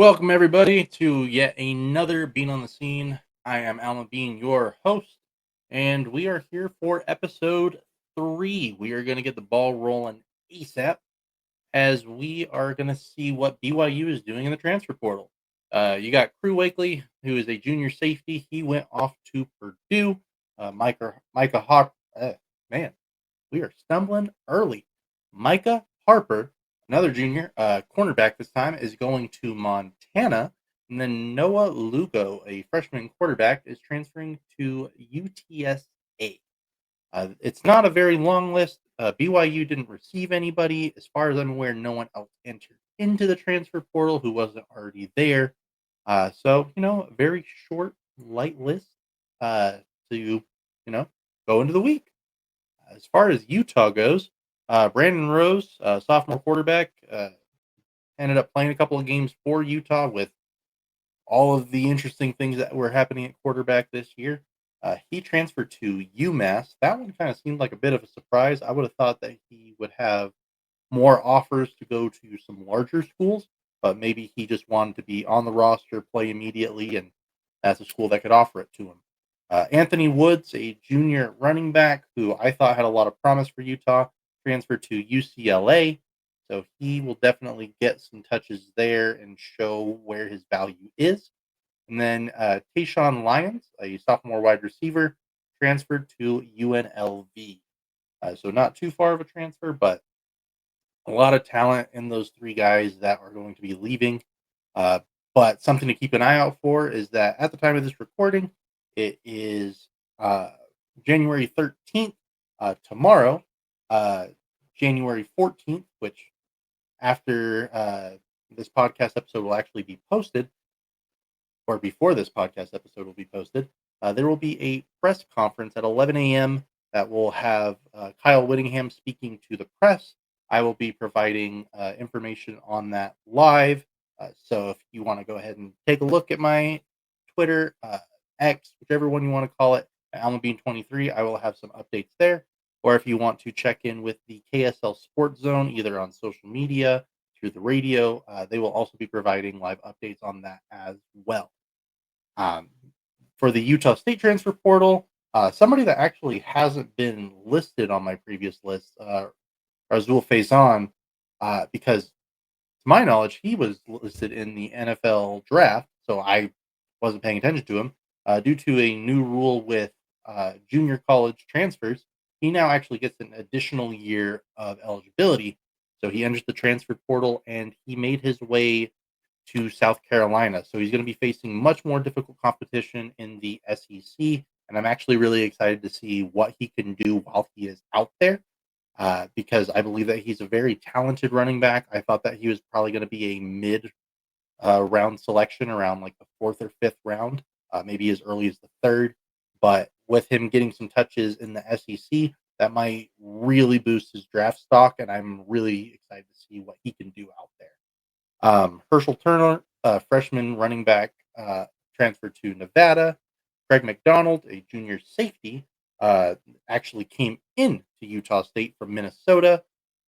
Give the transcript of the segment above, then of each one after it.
Welcome, everybody, to yet another Bean on the Scene. I am Alan Bean, your host, and we are here for episode 3. We are going to get the ball rolling ASAP as we are going to see what BYU is doing in the transfer portal. You got Crew Wakely, who is a junior safety. He went off to Purdue. Micah Hawk, man, we are stumbling early. Micah Harper, another junior, cornerback this time, is going to Montana. And then Noah Lugo, a freshman quarterback, is transferring to UTSA. It's not a very long list. BYU didn't receive anybody. As far as I'm aware, no one else entered into the transfer portal who wasn't already there. A very short, light list to go into the week. As far as Utah goes, Brandon Rose, sophomore quarterback, ended up playing a couple of games for Utah with all of the interesting things that were happening at quarterback this year. He transferred to UMass. That one kind of seemed like a bit of a surprise. I would have thought that he would have more offers to go to some larger schools, but maybe he just wanted to be on the roster, play immediately, and that's a school that could offer it to him. Anthony Woods, a junior running back who I thought had a lot of promise for Utah, transferred to UCLA. So he will definitely get some touches there and show where his value is. And then Tayshawn Lyons, a sophomore wide receiver, transferred to UNLV. So not too far of a transfer, but a lot of talent in those three guys that are going to be leaving. But something to keep an eye out for is that at the time of this recording, it is January 13th. Tomorrow, January 14th, which after this podcast episode will actually be posted, or before this podcast episode will be posted, there will be a press conference at 11 a.m. that will have Kyle Whittingham speaking to the press. I will be providing information on that live. So if you want to go ahead and take a look at my Twitter, X, whichever one you want to call it, AllenBean23, I will have some updates there. Or if you want to check in with the KSL Sports Zone, either on social media, through the radio, they will also be providing live updates on that as well. For the Utah State transfer portal, somebody that actually hasn't been listed on my previous list, Razul Faison, because to my knowledge, he was listed in the NFL draft, so I wasn't paying attention to him. Due to a new rule with junior college transfers, he now actually gets an additional year of eligibility. So he enters the transfer portal and he made his way to South Carolina. So he's going to be facing much more difficult competition in the SEC. And I'm actually really excited to see what he can do while he is out there. Because I believe that he's a very talented running back. I thought that he was probably going to be a mid round selection around like the 4th or 5th round, maybe as early as the 3rd. But with him getting some touches in the SEC, that might really boost his draft stock, and I'm really excited to see what he can do out there. Herschel Turner, freshman running back, transferred to Nevada. Craig McDonald, a junior safety, actually came in to Utah State from Minnesota.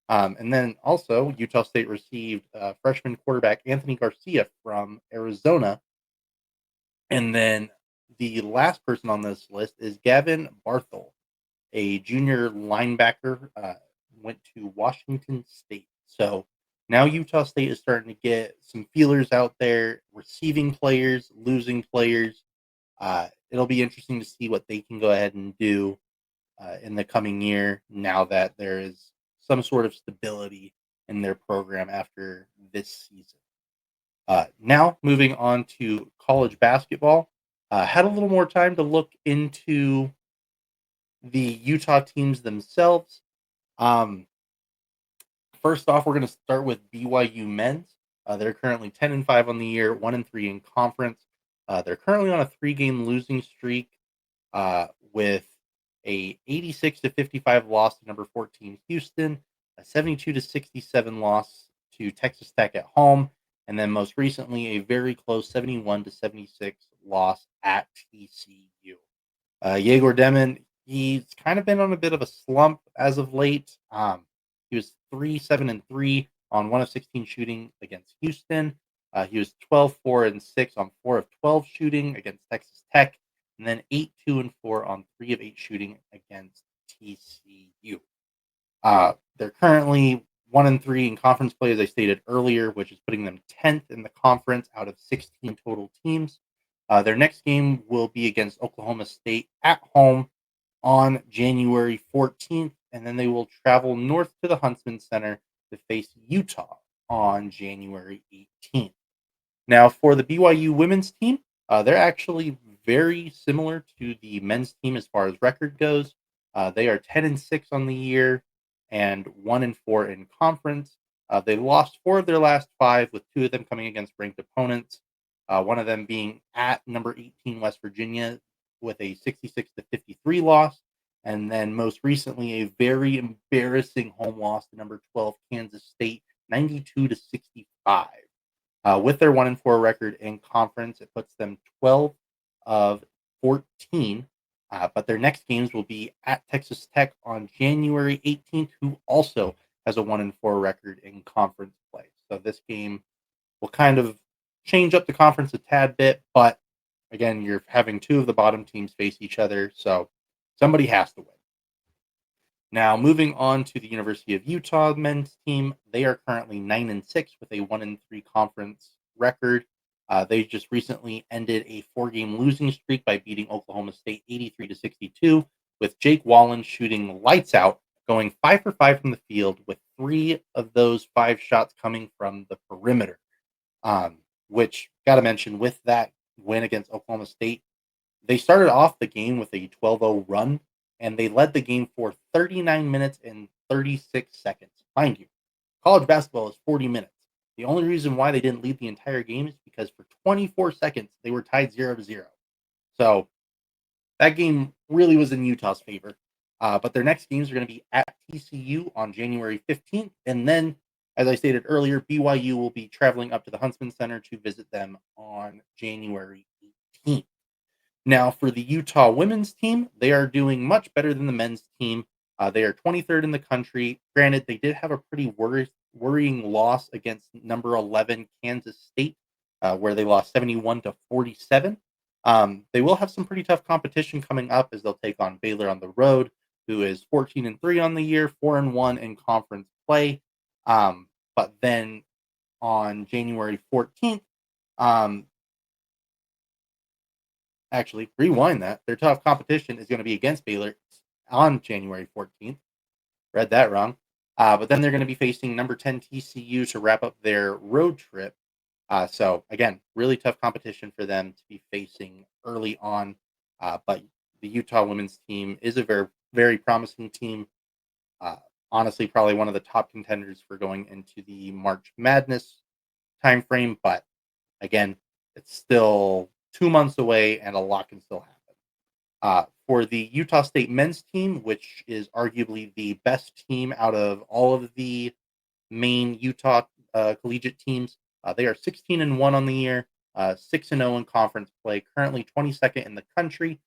And then also, Utah State received freshman quarterback Anthony Garcia from Arizona. And then the last person on this list is Gavin Barthel, a junior linebacker, went to Washington State. So now Utah State is starting to get some feelers out there, receiving players, losing players. It'll be interesting to see what they can go ahead and do in the coming year now that there is some sort of stability in their program after this season. Now, moving on to college basketball. Had a little more time to look into the Utah teams themselves. First off, we're going to start with BYU men's. They're currently 10-5 on the year, 1-3 in conference. They're currently on a 3-game losing streak with a 86-55 loss to number 14 Houston, a 72-67 loss to Texas Tech at home, and then most recently a very close 71-76 loss at TCU. Yegor Demon, he's kind of been on a bit of a slump as of late. He was 3-7-3 on 1 of 16 shooting against Houston. He was 12-4-6 on 4 of 12 shooting against Texas Tech, and then 8-2-4 on 3 of 8 shooting against TCU. They're currently 1-3 in conference play, as I stated earlier, which is putting them 10th in the conference out of 16 total teams. Their next game will be against Oklahoma State at home on January 14th, and then they will travel north to the Huntsman Center to face Utah on January 18th. Now, for the BYU women's team, they're actually very similar to the men's team as far as record goes. They are 10-6 on the year and 1-4 in conference. They lost 4 of their last 5, with 2 of them coming against ranked opponents. One of them being at number 18 West Virginia with a 66-53 loss, and then most recently a very embarrassing home loss to number 12 Kansas State, 92-65. With their 1-4 record in conference, it puts them 12 of 14. But their next games will be at Texas Tech on January 18th, who also has a 1-4 record in conference play. So this game will kind of change up the conference a tad bit, but again, you're having 2 of the bottom teams face each other, so somebody has to win. Now, moving on to the University of Utah men's team, they are currently 9-6 with a 1-3 conference record. They just recently ended a 4-game losing streak by beating Oklahoma State 83-62, with Jake Wallen shooting lights out, going 5 for 5 from the field, with 3 of those 5 shots coming from the perimeter. Which, got to mention, with that win against Oklahoma State, they started off the game with a 12-0 run, and they led the game for 39 minutes and 36 seconds. Mind you, college basketball is 40 minutes. The only reason why they didn't lead the entire game is because for 24 seconds, they were tied 0-0. So that game really was in Utah's favor. But their next games are going to be at TCU on January 15th. And then, as I stated earlier, BYU will be traveling up to the Huntsman Center to visit them on January 18th. Now, for the Utah women's team, they are doing much better than the men's team. They are 23rd in the country. Granted, they did have a pretty worrying loss against number 11 Kansas State, where they lost 71-47. They will have some pretty tough competition coming up, as they'll take on Baylor on the road, who is 14-3 on the year, 4-1 in conference play. But then on January 14th, actually, rewind that. Their tough competition is going to be against Baylor on January 14th. Read that wrong. But then they're going to be facing number 10 TCU to wrap up their road trip. So, again, really tough competition for them to be facing early on. But the Utah women's team is a very, very promising team. Honestly, probably one of the top contenders for going into the March Madness timeframe. But, again, it's still 2 months away, and a lot can still happen. For the Utah State men's team, which is arguably the best team out of all of the main Utah collegiate teams, they are 16-1 on the year, 6-0 in conference play, currently 22nd in the country.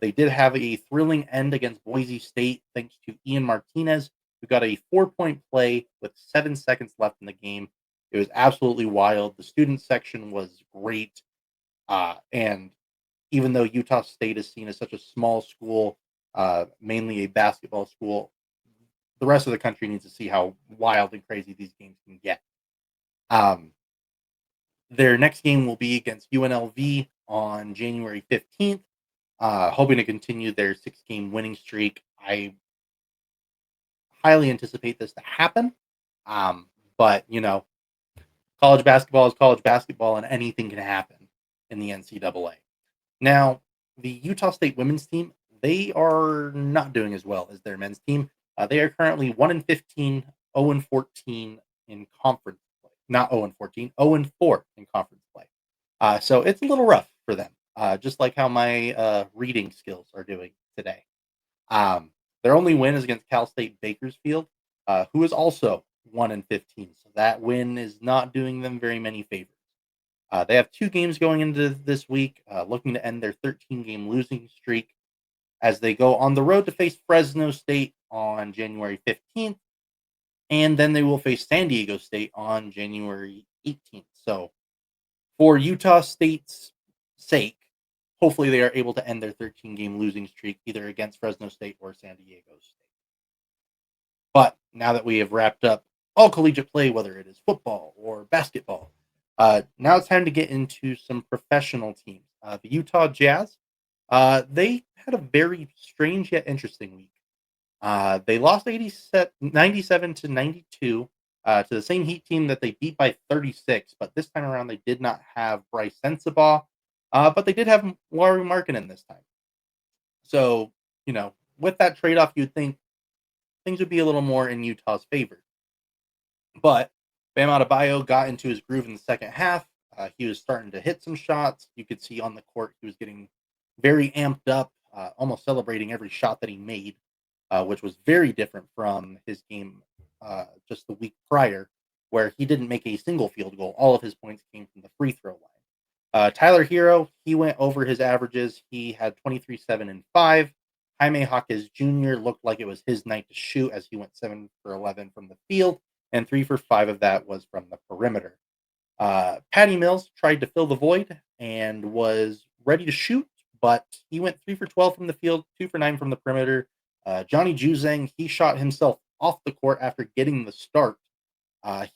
They did have a thrilling end against Boise State, thanks to Ian Martinez, who got a 4-point play with 7 seconds left in the game. It was absolutely wild. The student section was great. And even though Utah State is seen as such a small school, mainly a basketball school, the rest of the country needs to see how wild and crazy these games can get. Their next game will be against UNLV on January 15th, hoping to continue their 6-game winning streak. I highly anticipate this to happen. But, college basketball is college basketball, and anything can happen in the NCAA. Now, the Utah State women's team, they are not doing as well as their men's team. They are currently 1-15, 0-14 in conference play. Not 0-14, 0-4 in conference play. So it's a little rough for them, just like how my reading skills are doing today. Their only win is against Cal State Bakersfield, who is also 1-15. So that win is not doing them very many favors. They have 2 games going into this week, looking to end their 13-game losing streak as they go on the road to face Fresno State on January 15th, and then they will face San Diego State on January 18th. So For Utah State's sake, hopefully they are able to end their 13-game losing streak either against Fresno State or San Diego State. But now that we have wrapped up all collegiate play, whether it is football or basketball, now it's time to get into some professional teams. The Utah Jazz, they had a very strange yet interesting week. They lost 97 to 92 to the same Heat team that they beat by 36, but this time around they did not have Bryce Sensabaugh, but they did have Lauri Markkanen this time. So, with that trade off, you'd think things would be a little more in Utah's favor. But Bam Adebayo got into his groove in the second half. He was starting to hit some shots. You could see on the court he was getting very amped up, almost celebrating every shot that he made, which was very different from his game just the week prior, where he didn't make a single field goal. All of his points came from the free throw line. Tyler Hero, he went over his averages. He had 23, 7, and 5. Jaime Jaquez Jr. looked like it was his night to shoot as he went 7 for 11 from the field, and 3 for 5 of that was from the perimeter. Patty Mills tried to fill the void and was ready to shoot, but he went 3 for 12 from the field, 2 for 9 from the perimeter. Johnny Juzang, he shot himself off the court after getting the start.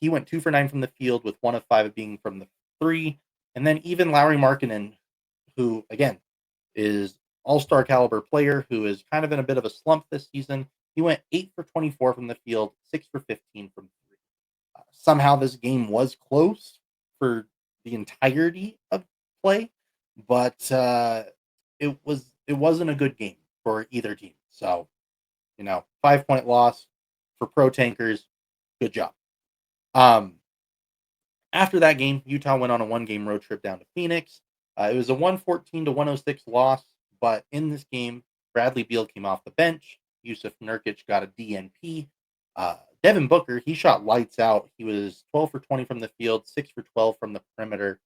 He went 2 for 9 from the field, with 1 of 5 being from the 3. And then even Lauri Markkanen, who, again, is all-star caliber player who is kind of in a bit of a slump this season, he went 8 for 24 from the field, 6 for 15 from 3. Somehow this game was close for the entirety of play, but it wasn't a good game for either team. So, 5-point loss for pro tankers. Good job. After that game, Utah went on a 1-game road trip down to Phoenix. It was a 114 to 106 loss, but in this game, Bradley Beal came off the bench. Yusuf Nurkic got a DNP. Devin Booker, he shot lights out. He was 12 for 20 from the field, 6 for 12 from the perimeter.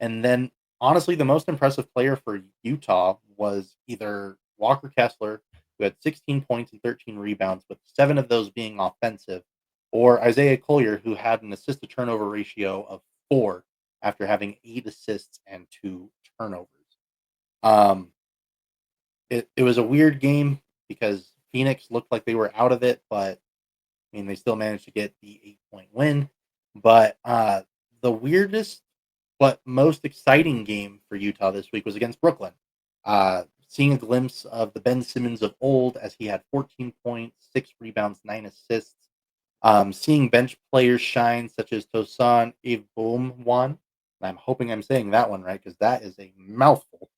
And then, honestly, the most impressive player for Utah was either Walker Kessler, who had 16 points and 13 rebounds, with 7 of those being offensive, or Isaiah Collier, who had an assist-to-turnover ratio of 4 after having 8 assists and 2 turnovers. Um, it was a weird game because Phoenix looked like they were out of it, but they still managed to get the 8-point win. But the weirdest but most exciting game for Utah this week was against Brooklyn. Seeing a glimpse of the Ben Simmons of old, as he had 14 points, 6 rebounds, 9 assists. Seeing bench players shine, such as Tosan Evbomwan, and I'm hoping I'm saying that one right because that is a mouthful.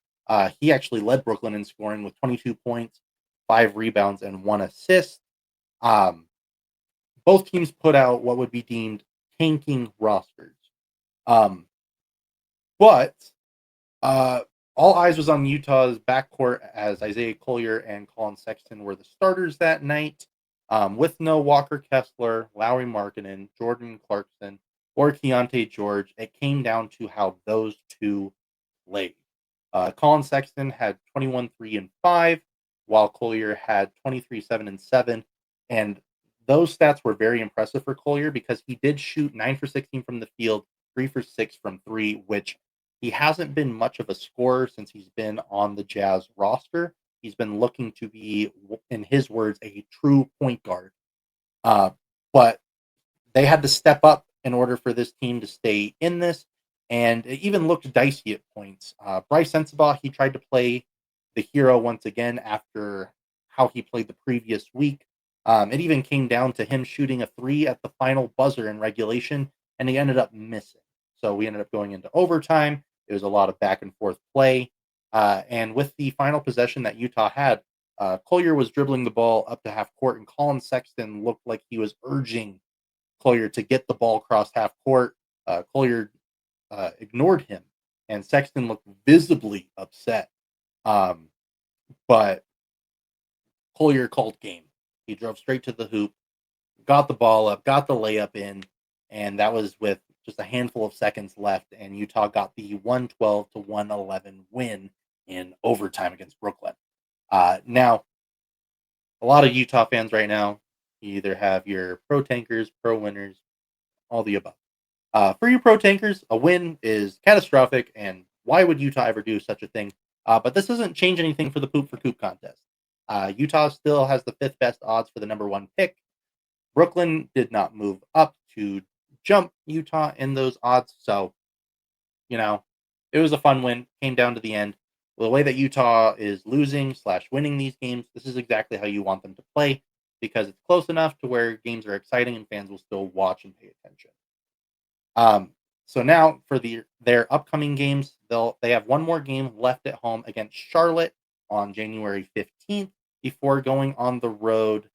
He actually led Brooklyn in scoring with 22 points, 5 rebounds, and 1 assist. Both teams put out what would be deemed tanking rosters. But all eyes was on Utah's backcourt as Isaiah Collier and Colin Sexton were the starters that night. With no Walker Kessler, Lauri Markkanen, Jordan Clarkson, or Keontae George, it came down to how those two played. Colin Sexton had 21, 3, and 5, while Collier had 23, 7, and 7. And those stats were very impressive for Collier because he did shoot 9 for 16 from the field, 3 for 6 from 3, which he hasn't been much of a scorer since he's been on the Jazz roster. He's been looking to be, in his words, a true point guard. But they had to step up in order for this team to stay in this, and it even looked dicey at points. Bryce Sensabaugh, he tried to play the hero once again after how he played the previous week. It even came down to him shooting a 3 at the final buzzer in regulation, and he ended up missing. So we ended up going into overtime. It was a lot of back and forth play. And with the final possession that Utah had, Collier was dribbling the ball up to half court, and Colin Sexton looked like he was urging Collier to get the ball across half court. Collier ignored him, and Sexton looked visibly upset. But Collier called game. He drove straight to the hoop, got the ball up, got the layup in, and that was with just a handful of seconds left, and Utah got the 112 to 111 win in overtime against Brooklyn. Now, a lot of Utah fans right now, you either have your pro tankers, pro winners, all the above. For you pro tankers, a win is catastrophic, and why would Utah ever do such a thing? But this doesn't change anything for the poop for coop contest. Utah still has the fifth best odds for the number one pick. Brooklyn did not move up to jump Utah in those odds, so you know it was a fun win. Came down to the end. Well, the way that Utah is losing slash winning these games, this is exactly how you want them to play because it's close enough to where games are exciting and fans will still watch and pay attention. Um, so now for their upcoming games, they have one more game left at home against Charlotte on January 15th before going on the road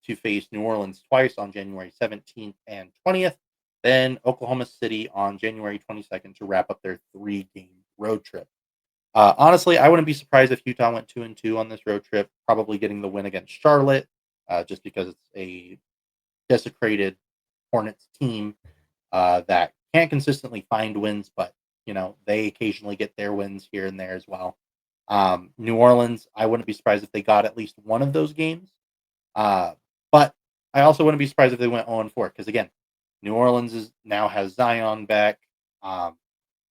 to face New Orleans twice on January 17th and 20th, then Oklahoma City on January 22nd to wrap up their 3-game road trip. Honestly, I wouldn't be surprised if Utah went 2-2 on this road trip, probably getting the win against Charlotte, just because it's a desecrated Hornets team that can't consistently find wins, but they occasionally get their wins here and there as well. New Orleans, I wouldn't be surprised if they got at least one of those games, but I also wouldn't be surprised if they went 0-4 because again, New Orleans now has Zion back.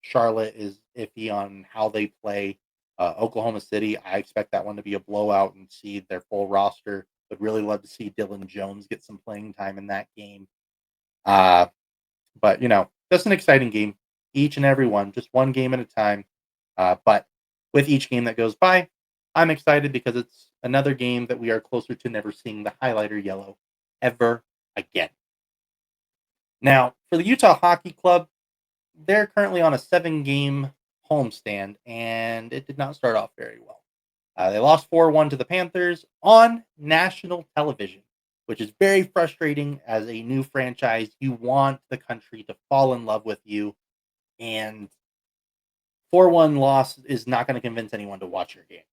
Charlotte is iffy on how they play. Oklahoma City, I expect that one to be a blowout and see their full roster. Would really love to see Dylan Jones get some playing time in that game. But just an exciting game, each and every one, just one game at a time. But with each game that goes by, I'm excited because it's another game that we are closer to never seeing the highlighter yellow ever again. Now, for the Utah Hockey Club, they're currently on a 7-game homestand, and it did not start off very well. They lost 4-1 to the Panthers on national television, which is very frustrating as a new franchise. You want the country to fall in love with you, and 4-1 loss is not going to convince anyone to watch your games.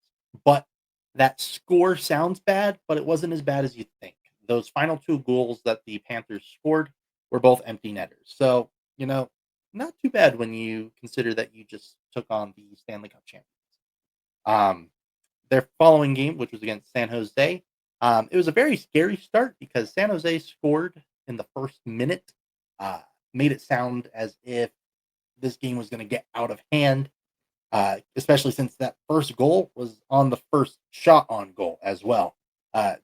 But that score sounds bad, but it wasn't as bad as you think. Those final 2 goals that the Panthers scored were both empty netters. So, not too bad when you consider that you just took on the Stanley Cup champions. Their following game, which was against San Jose, it was a very scary start because San Jose scored in the first minute, made it sound as if this game was going to get out of hand, especially since that first goal was on the first shot on goal as well.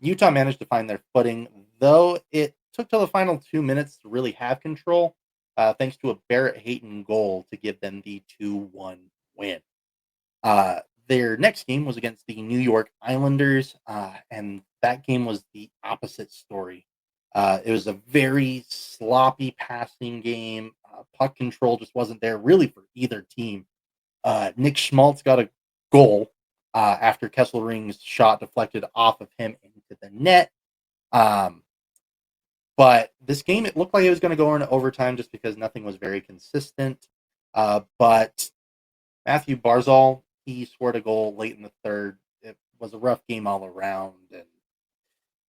Utah managed to find their footing, though it took till the final 2 minutes to really have control, thanks to a Barrett Hayton goal to give them the 2-1 win. Their next game was against the New York Islanders, and that game was the opposite story. It was a very sloppy passing game. Puck control just wasn't there really for either team. Nick Schmaltz got a goal after Kesselring's shot deflected off of him into the net. But this game, it looked like it was going to go into overtime just because nothing was very consistent. But Matthew Barzal, he scored a goal late in the third. It was a rough game all around. And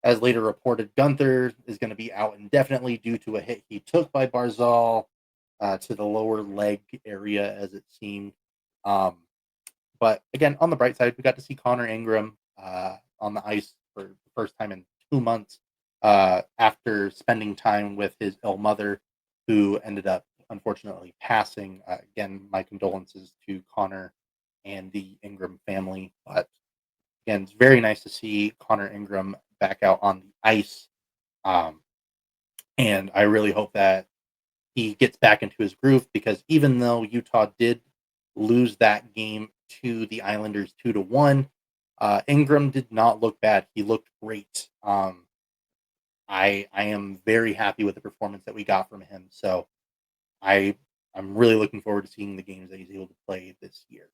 as later reported, Gunther is going to be out indefinitely due to a hit he took by Barzal to the lower leg area, as it seemed. But again, on the bright side, we got to see Connor Ingram on the ice for the first time in 2 months after spending time with his ill mother, who ended up unfortunately passing. Again, my condolences to Connor and the Ingram family. But again, it's very nice to see Connor Ingram back out on the ice. And I really hope that he gets back into his groove because even though Utah did lose that game to the Islanders 2-1, Ingram did not look bad. He looked great. I am very happy with the performance that we got from him. So I'm really looking forward to seeing the games that he's able to play this year.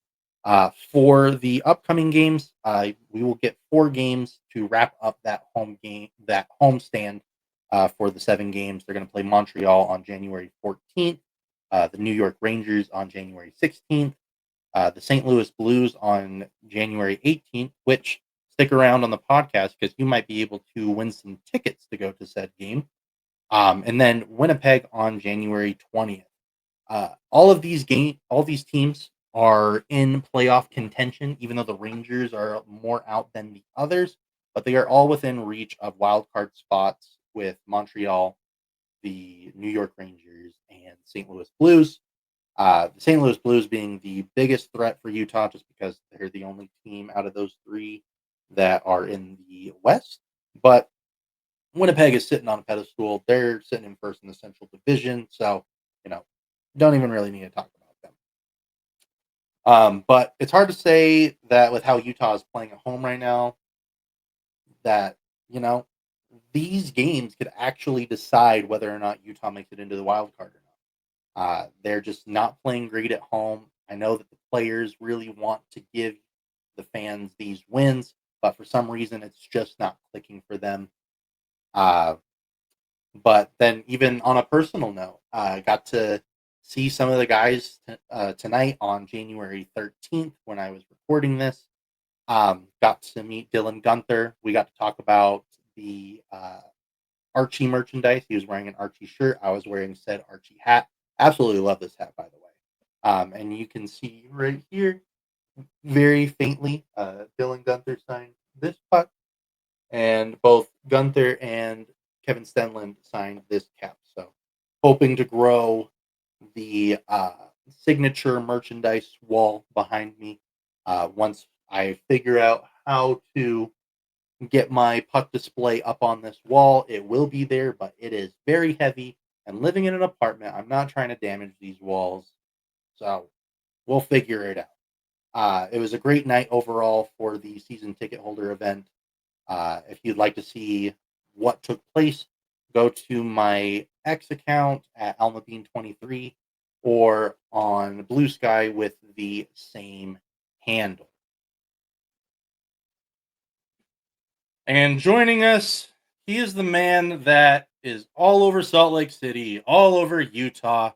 For the upcoming games, we will get 4 games to wrap up that homestand for the 7 games. They're going to play Montreal on January 14th, the New York Rangers on January 16th, the St. Louis Blues on January 18th, which stick around on the podcast because you might be able to win some tickets to go to said game. And then Winnipeg on January 20th. All these teams are in playoff contention, even though the Rangers are more out than the others, but they are all within reach of wild card spots with Montreal the New York Rangers and St. Louis Blues. The St. Louis Blues being the biggest threat for Utah just because they're the only team out of those three that are in the West. But Winnipeg is sitting on a pedestal. They're sitting in first in the Central Division. So, don't even really need to talk about them. But it's hard to say that with how Utah is playing at home right now, that, you know, these games could actually decide whether or not Utah makes it into the wild card or not. They're just not playing great at home. I know that the players really want to give the fans these wins, but for some reason, it's just not clicking for them. Uh, but then, even on a personal note, I got to see some of the guys tonight on January 13th when I was recording this. Got to meet Dylan Gunther. We got to talk about the Archie merchandise. He was wearing an Archie shirt. I was wearing said Archie hat. Absolutely love this hat, by the way. And you can see right here, very faintly, Dylan Gunther signed this puck, and both Gunther and Kevin Stenlund signed this cap. So, hoping to grow the signature merchandise wall behind me once I figure out how to get my puck display up on this wall. It will be there, but it is very heavy. And living in an apartment, I'm not trying to damage these walls. So we'll figure it out. It was a great night overall for the season ticket holder event. If you'd like to see what took place, go to my X account at AlmaBean23 or on Blue Sky with the same handle. And joining us, he is the man that is all over Salt Lake City, all over Utah.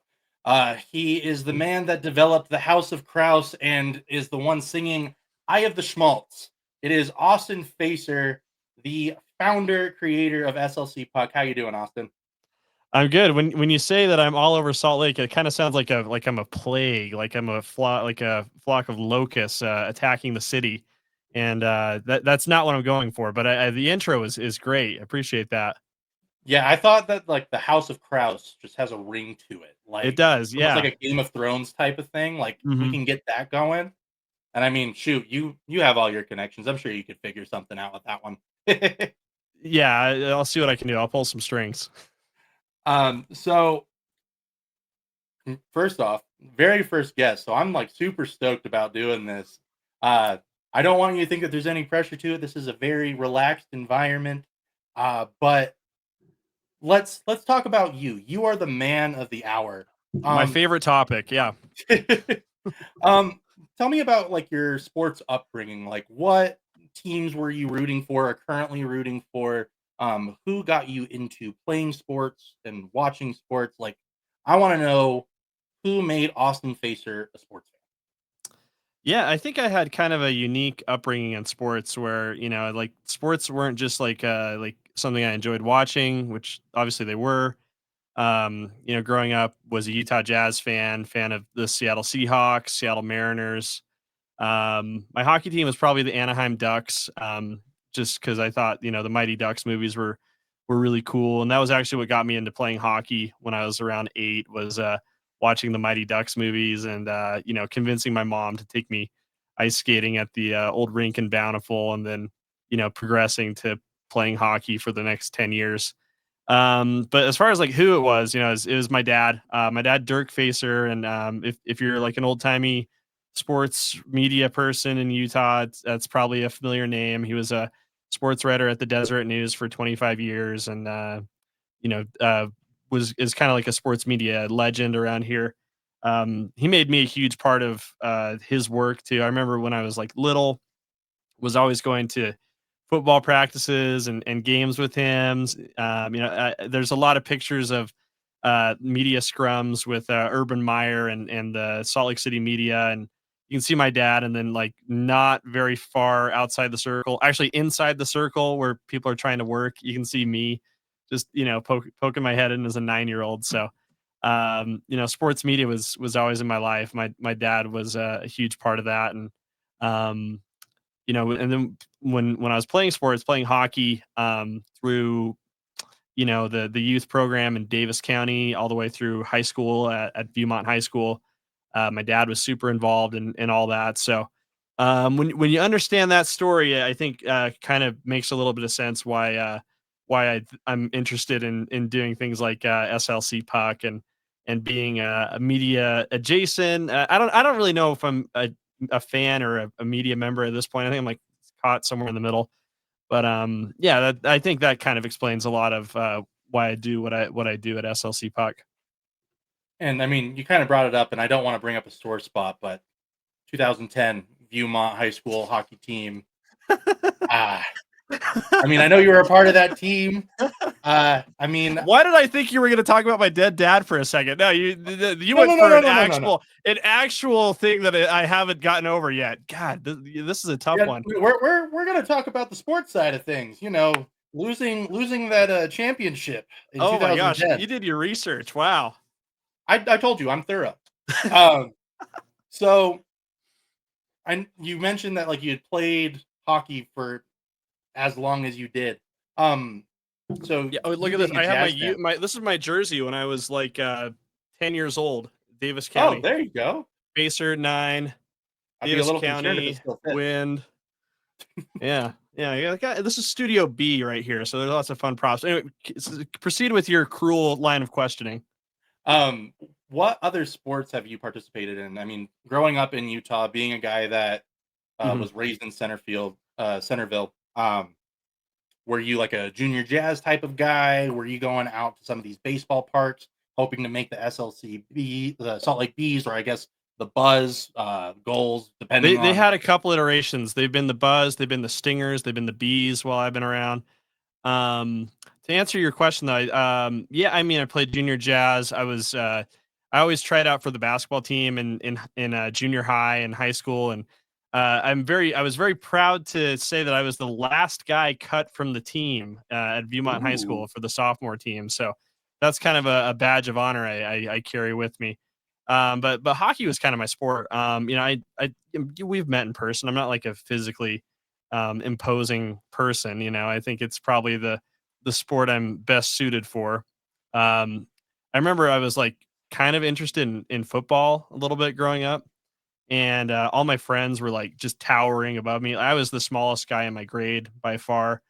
He is the man that developed the House of Kraus and is the one singing Eye of the Schmaltz. It is Austin Facer, the founder, creator of SLC Puck. How you doing, Austin? I'm good. When you say that I'm all over Salt Lake, it kind of sounds like I'm a plague, like I'm a flock of locusts attacking the city, and that's not what I'm going for. But the intro is great. I appreciate that. Yeah, I thought that like the House of Kraus just has a ring to it, It like does, almost like yeah. a Game of Thrones type of thing. Like we Hmm. can get that going. And I mean, shoot, you have all your connections. I'm sure you could figure something out with that one. Yeah, I'll see what I can do. I'll pull some strings. So first off, very first guest. So I'm like super stoked about doing this. I don't want you to think that there's any pressure to it. This is a very relaxed environment. But let's talk about you. You are the man of the hour. My Um, favorite topic, yeah. um, tell me about like your sports upbringing. Like, what teams were you rooting for? Or currently rooting for? Who got you into playing sports and watching sports? Like, I want to know who made Austin Facer a sports fan. Yeah, I think I had kind of a unique upbringing in sports where, like sports weren't just like something I enjoyed watching, which obviously they were. Growing up was a Utah Jazz fan of the Seattle Seahawks, Seattle Mariners. My hockey team was probably the Anaheim Ducks, just because I thought the Mighty Ducks movies were really cool, and that was actually what got me into playing hockey when I was around 8. Was watching the Mighty Ducks movies and convincing my mom to take me ice skating at the old rink in Bountiful, and then progressing to playing hockey for the next 10 years. But as far as like who it was, it was my dad. My dad, Dirk Facer, and if you're like an old timey sports media person in Utah, that's probably a familiar name. He was a sports writer at the Deseret News for 25 years, and you know uh, is kind of like a sports media legend around here. He made me a huge part of his work too. I remember when I was like little, was always going to football practices and games with him. There's a lot of pictures of media scrums with Urban Meyer and the Salt Lake City media, and you can see my dad, and then like not very far outside the circle, actually inside the circle where people are trying to work, you can see me just poking my head in as a 9-year-old. So sports media was always in my life. My dad was a huge part of that, and um, and then when I was playing sports, playing hockey, through the youth program in Davis County all the way through high school at Viewmont High School. My dad was super involved in all that. So when you understand that story, I think kind of makes a little bit of sense why I'm interested in doing things like SLC Puck and being a media adjacent. I don't really know if I'm a fan or a media member at this point. I think I'm like caught somewhere in the middle. But yeah, I think that kind of explains a lot of why I do what I do at SLC Puck. And I mean, you kind of brought it up, and I don't want to bring up a sore spot, but 2010 Viewmont High School hockey team. I mean, I know you were a part of that team. I mean, why did I think you were going to talk about my dead dad for a second? No, you went no, for no, an no, no, no, no. actual thing that I haven't gotten over yet. God, this is a tough one. We're going to talk about the sports side of things. Losing that championship in 2010. My gosh, you did your research. Wow. I told you I'm thorough. So, you mentioned that like you had played hockey for as long as you did. So yeah, look at this. I have my this is my jersey when I was like 10 years old. Davis County. Oh, there you go. Pacer 9. Davis County Wind. Yeah. This is Studio B right here, so there's lots of fun props. Anyway, proceed with your cruel line of questioning. What other sports have you participated in? I mean, growing up in Utah, being a guy that was raised in Centerville, were you like a junior jazz type of guy? Were you going out to some of these baseball parks, hoping to make the SLC the Salt Lake Bees, or I guess the Buzz goals? Depending, they had a couple iterations. They've been the Buzz, they've been the Stingers, they've been the Bees while I've been around. To answer your question, though, yeah, I mean, I played junior jazz. I always tried out for the basketball team in junior high and high school, and I was very proud to say that I was the last guy cut from the team at Viewmont High School for the sophomore team. So that's kind of a badge of honor I carry with me. But hockey was kind of my sport. We've met in person. I'm not like a physically imposing person. I think it's probably the sport I'm best suited for. I remember I was like kind of interested in football a little bit growing up, and all my friends were like just towering above me. I was the smallest guy in my grade by far,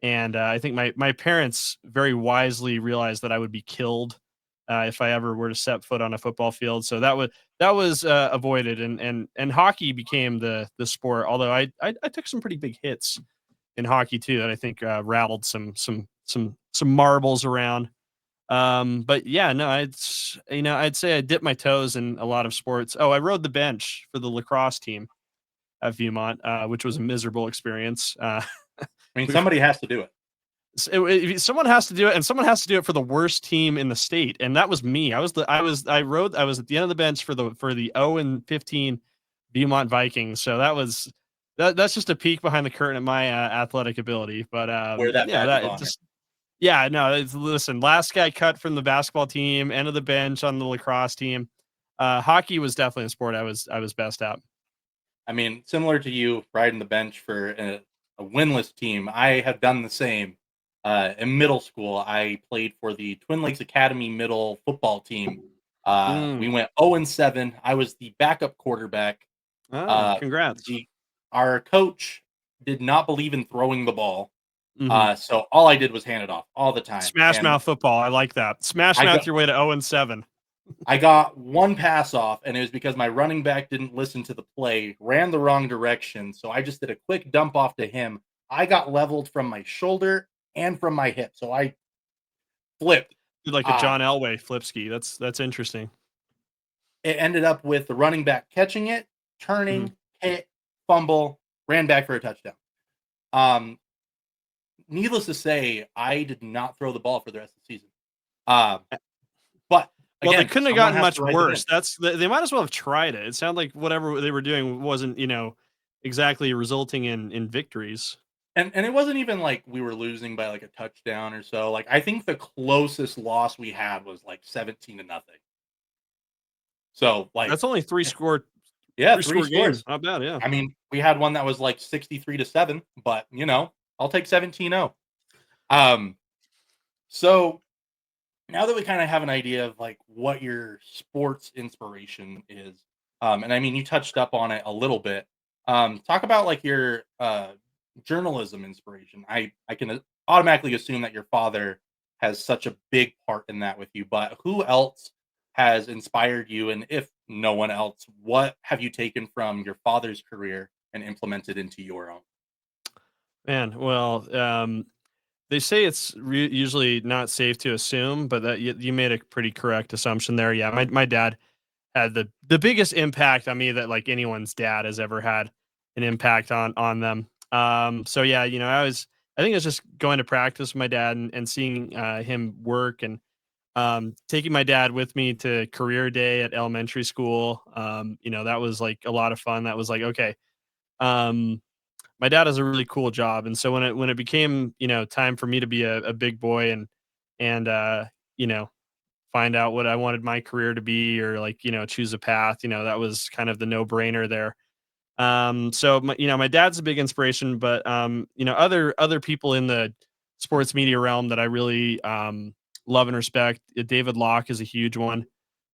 and I think my parents very wisely realized that I would be killed if I ever were to set foot on a football field. So that was avoided, and hockey became the sport. Although I took some pretty big hits in hockey too that I think rattled some marbles around. But yeah, no, I'd say I dipped my toes in a lot of sports. Oh, I rode the bench for the lacrosse team at Viewmont, which was a miserable experience. I mean, somebody has to do it. Someone has to do it, and someone has to do it for the worst team in the state, and that was me. I was at the end of the bench for the 0-15 Viewmont Vikings. So that's just a peek behind the curtain at my athletic ability. But listen, last guy cut from the basketball team, end of the bench on the lacrosse team. Hockey was definitely a sport I was best at. I mean, similar to you, riding the bench for a winless team, I have done the same. In middle school, I played for the Twin Lakes Academy middle football team. We went 0-7. I was the backup quarterback. Congrats. Our coach did not believe in throwing the ball. So all I did was hand it off all the time. Smash mouth football. I like that. Smash mouth your way to 0-7. I got one pass off, and it was because my running back didn't listen to the play, ran the wrong direction. So I just did a quick dump off to him. I got leveled from my shoulder and from my hip. So I flipped. Like a John Elway flip ski. That's interesting. It ended up with the running back catching it, turning, hit, fumble, ran back for a touchdown. Needless to say, I did not throw the ball for the rest of the season. But again, they couldn't have gotten much worse. They might as well have tried it. It sounded like whatever they were doing wasn't, exactly resulting in victories. And it wasn't even like we were losing by like a touchdown or so. Like I think the closest loss we had was like 17-0. So like that's only three score. Yeah, three score games. Not bad. Yeah. I mean, we had one that was like 63-7, but I'll take 17-0. So now that we kind of have an idea of like what your sports inspiration is, and I mean you touched up on it a little bit. Talk about like your journalism inspiration. I can automatically assume that your father has such a big part in that with you, but who else has inspired you? And if no one else, what have you taken from your father's career and implemented into your own? Man, well, they say it's usually not safe to assume, but that you made a pretty correct assumption there. Yeah, my dad had the biggest impact on me that like anyone's dad has ever had an impact on them. So yeah, I think I was just going to practice with my dad and seeing him work and taking my dad with me to career day at elementary school. That was like a lot of fun. That was like, okay, um, my dad has a really cool job. And so when it became, time for me to be a big boy and you know, find out what I wanted my career to be or like, choose a path, that was kind of the no-brainer there. So my dad's a big inspiration, but other people in the sports media realm that I really love and respect. David Locke is a huge one.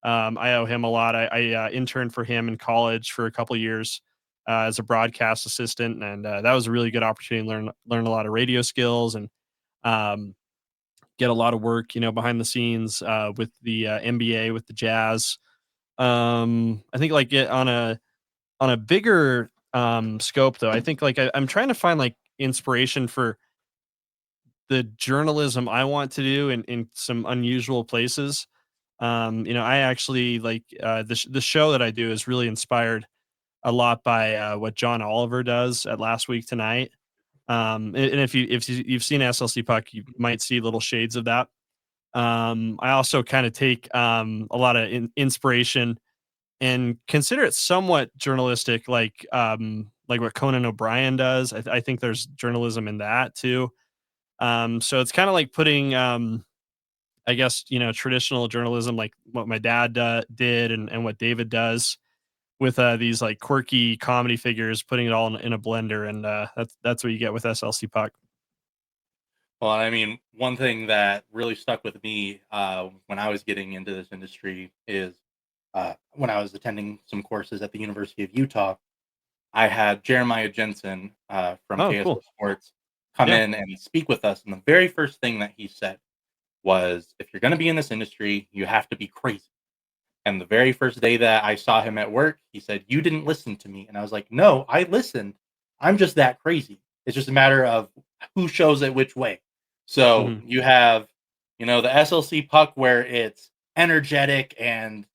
I owe him a lot. I interned for him in college for a couple years as a broadcast assistant, and that was a really good opportunity to learn a lot of radio skills and um, get a lot of work, behind the scenes with the NBA with the Jazz. I think like on a bigger scope though, I think like I'm trying to find like inspiration for the journalism I want to do in some unusual places. I actually like the show that I do is really inspired a lot by what John Oliver does at Last Week Tonight. And if you've seen SLC Puck, you might see little shades of that. I also kind of take a lot of inspiration and consider it somewhat journalistic, like what Conan O'Brien does. I think there's journalism in that too. So it's kind of like putting, I guess, traditional journalism, like what my dad did and what David does with these like quirky comedy figures, putting it all in a blender, and that's what you get with SLC Puck. Well, I mean, one thing that really stuck with me when I was getting into this industry is when I was attending some courses at the University of Utah. I had Jeremiah Jensen from Oh, KSL cool. Sports come Yeah. in and speak with us. And the very first thing that he said was, if you're going to be in this industry, you have to be crazy. And the very first day that I saw him at work, he said, "You didn't listen to me." And I was like, "No, I listened. I'm just that crazy. It's just a matter of who shows it which way." So Hmm. you have, the SLC Puck where it's energetic and,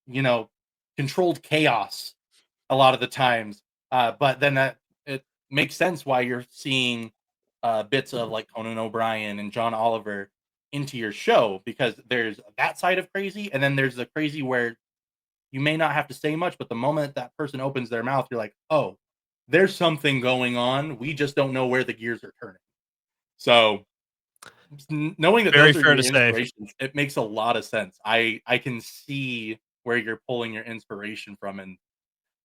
controlled chaos a lot of the times. But then that it makes sense why you're seeing bits of like Conan O'Brien and John Oliver into your show, because there's that side of crazy, and then there's the crazy where you may not have to say much, but the moment that person opens their mouth, you're like, "Oh, there's something going on. We just don't know where the gears are turning." So knowing that Very those are fair your to say. inspirations, it makes a lot of sense. I can see where you're pulling your inspiration from, and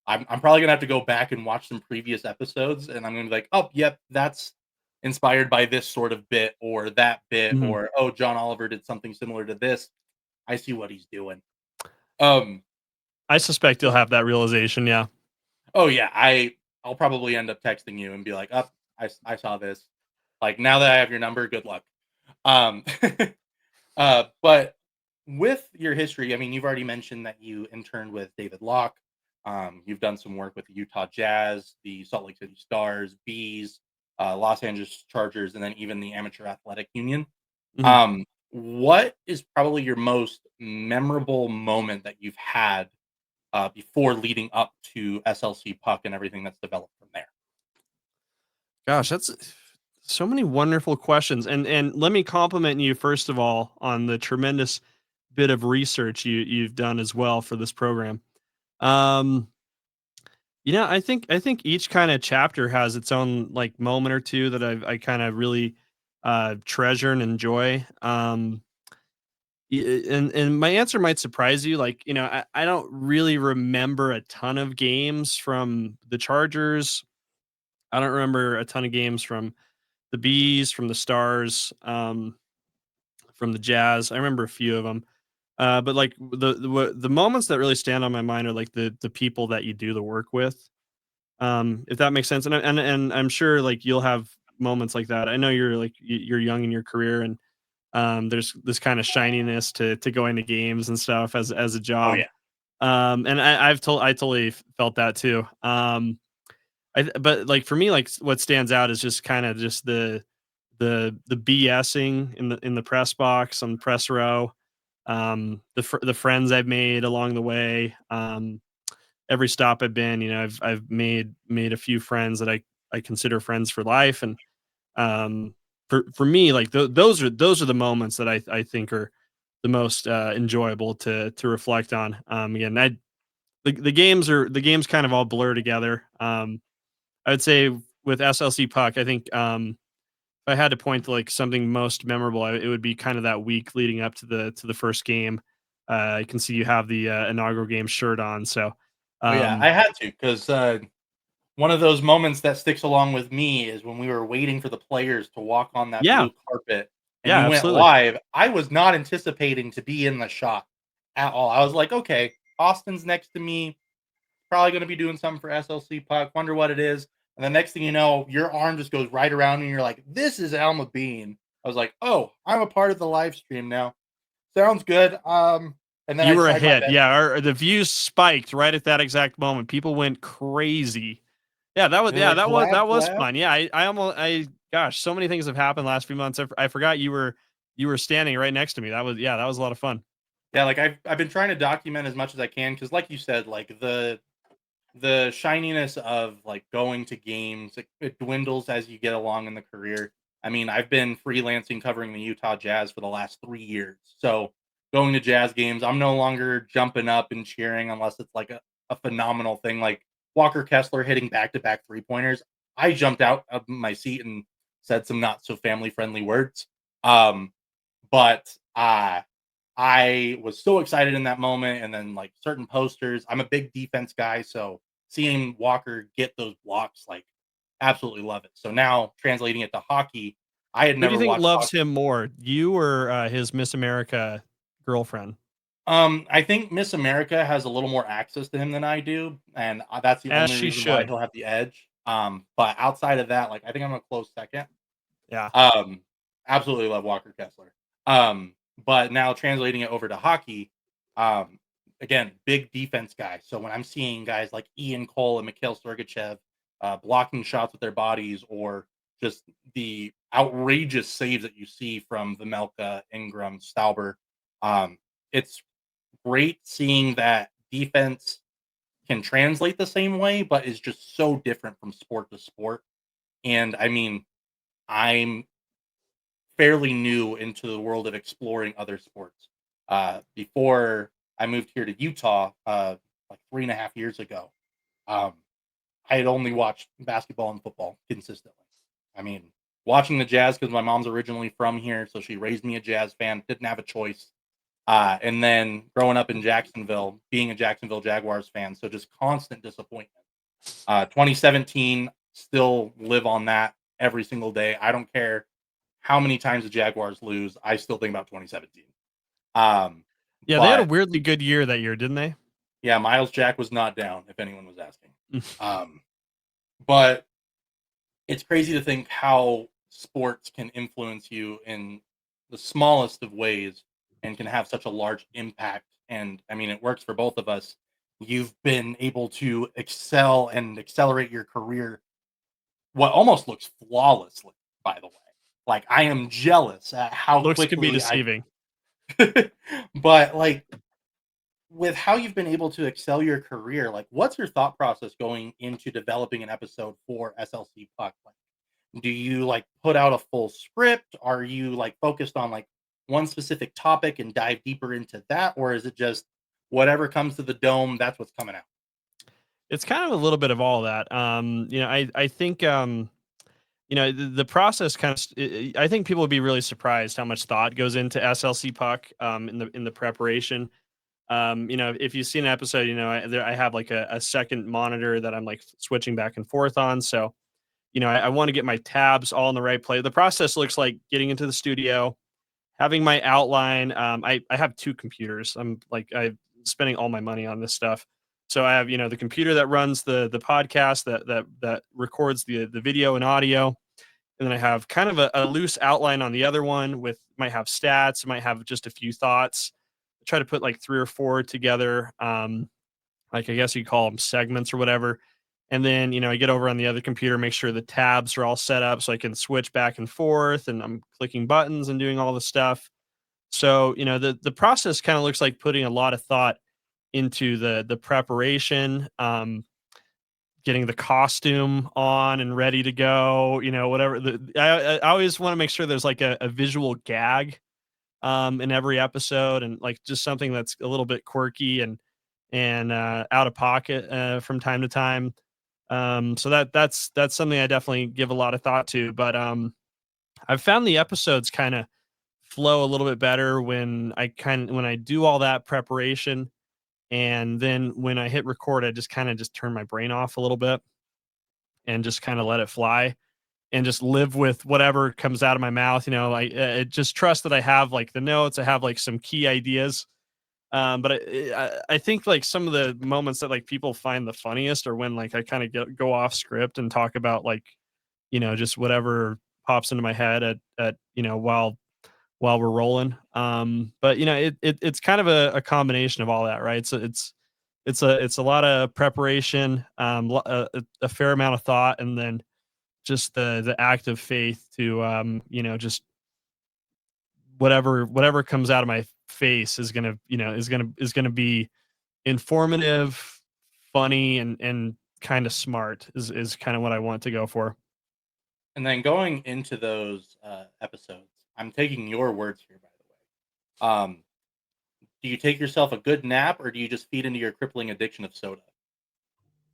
I'm probably gonna have to go back and watch some previous episodes, and I'm gonna be like, "Oh, yep, that's inspired by this sort of bit or that bit," Mhm. or, "Oh, John Oliver did something similar to this. I see what he's doing." Um, I suspect you'll have that realization. Yeah. oh yeah, I'll probably end up texting you and be like, "Up, I saw this. Like now that I have your number, good luck." Um, but with your history, I mean, you've already mentioned that you interned with David Locke. You've done some work with the Utah Jazz, the Salt Lake City Stars, Bees, Los Angeles Chargers, and then even the Amateur Athletic Union. Mhm. What is probably your most memorable moment that you've had before leading up to SLC Puck and everything that's developed from there? Gosh, that's so many wonderful questions. And let me compliment you first of all on the tremendous bit of research you've done as well for this program. Um, I think each kind of chapter has its own like moment or two that I kind of really treasure and enjoy. And my answer might surprise you. Like, I don't really remember a ton of games from the Chargers. I don't remember a ton of games from the Bees, from the Stars, from the Jazz. I remember a few of them. But like the moments that really stand on my mind are like the people that you do the work with. If that makes sense. And I'm sure like you'll have moments like that. I know you're like you're young in your career, and there's this kind of shininess to going to games and stuff as a Oh job. yeah. And I totally felt that too. But like for me, like what stands out is just kind of just the BSing in the press box on the press row, the friends I've made along the way. Every stop I've been, I've made a few friends that I consider friends for life, and for me, like those are the moments that I think are the most enjoyable to reflect on. Again, the games kind of all blur together. I would say with SLC Puck, I think if I had to point to like something most memorable, it would be kind of that week leading up to the first game. I can see you have the inaugural game shirt on, so Oh yeah, I um, had to because one of those moments that sticks along with me is when we were waiting for the players to walk on that yeah, blue carpet and yeah, we went absolutely. live. I was not anticipating to be in the shot at all. I was like, okay, Austin's next to me, probably going to be doing something for SLC Puck. Wonder what it is. And the next thing you know, your arm just goes right around and you're like, this is Alma Bean. I was like, oh, I'm a part of the live stream now. Sounds good. And then You I were a tried my hit, best. yeah. The views spiked right at that exact moment. People went crazy. Yeah, And they're like, that blab, was blab. fun. Yeah, I almost gosh, so many things have happened last few months. I forgot you were standing right next to me. That was a lot of fun. Yeah, like I've been trying to document as much as I can because, like you said, like the shininess of like going to games, it dwindles as you get along in the career. I mean, I've been freelancing covering the Utah Jazz for the last 3 years, so going to Jazz games, I'm no longer jumping up and cheering unless it's like a phenomenal thing, like Walker Kessler hitting back to back 3 pointers. I jumped out of my seat and said some not so family friendly words. Um, but I was so excited in that moment, and then like certain posters. I'm a big defense guy, so seeing Walker get those blocks, like, absolutely love it. So now translating it to hockey, I had Who do you never think watched loves hockey. him more, you or his Miss America girlfriend? I think Miss America has a little more access to him than I do, and that's the As only she reason why should. he'll have the edge. But outside of that, like I think I'm a close second. Yeah. Um, Absolutely love Walker Kessler. But now translating it over to hockey, um, again, big defense guy. So when I'm seeing guys like Ian Cole and Mikhail Sergachev blocking shots with their bodies, or just the outrageous saves that you see from Vemelka, Ingram, Stauber, um, it's great seeing that defense can translate the same way, but is just so different from sport to sport. And I mean, I'm fairly new into the world of exploring other sports. Before I moved here to Utah, like 3.5 years ago, um, I had only watched basketball and football consistently. I mean, watching the Jazz because my mom's originally from here, so she raised me a Jazz fan. Didn't have a choice. And then growing up in Jacksonville, being a Jacksonville Jaguars fan, so just constant disappointment. 2017, still live on that every single day. I don't care how many times the Jaguars lose. I still think about 2017. Um, Yeah, they had a but weirdly good year that year, didn't they? yeah, Miles Jack was not down, if anyone was asking. Um, but it's crazy to think how sports can influence you in the smallest of ways and can have such a large impact. And I mean, it works for both of us. You've been able to excel and accelerate your career what almost looks flawlessly, by the way. Like, I am jealous at how Looks can be quickly I deceiving. but, like, with how you've been able to excel your career, like, what's your thought process going into developing an episode for SLC Puck? Like, do you, like, put out a full script? Are you, like, focused on, like, one specific topic and dive deeper into that? Or is it just whatever comes to the dome, that's what's coming out? It's kind of a little bit of all that. I think the process kind of I think people would be really surprised how much thought goes into SLC Puck in the preparation. If you see an episode, I have like a second monitor that I'm like switching back and forth on. So, I want to get my tabs all in the right place. The process looks like getting into the studio, having my outline. I have 2 computers. I'm spending all my money on this stuff. So I have, the computer that runs the podcast that records the video and audio, and then I have kind of a loose outline on the other one with might have stats, might have just a few thoughts. I try to put like 3 or 4 together. Like I guess you call them segments or whatever. And then, I get over on the other computer, make sure the tabs are all set up so I can switch back and forth and I'm clicking buttons and doing all the stuff. So, the process kind of looks like putting a lot of thought into the preparation, getting the costume on and ready to go, whatever. I always want to make sure there's like a visual gag in every episode, and like just something that's a little bit quirky and out of pocket from time to time. So that's something I definitely give a lot of thought to. But I've found the episodes kind of flow a little bit better when I do all that preparation, and then when I hit record, I just kind of just turn my brain off a little bit and just kind of let it fly and just live with whatever comes out of my mouth. I just trust that I have like the notes, I have like some key ideas. But I think like some of the moments that like people find the funniest are when like I kind of go off script and talk about like, just whatever pops into my head at while we're rolling. But it's kind of a combination of all that, right? So it's a lot of preparation, a fair amount of thought, and then just the act of faith to just whatever comes out of my face is gonna be informative, funny, and kind of smart is kind of what I want to go for. And then going into those episodes, I'm taking your words here, by the way. Do you take yourself a good nap, or do you just feed into your crippling addiction of soda?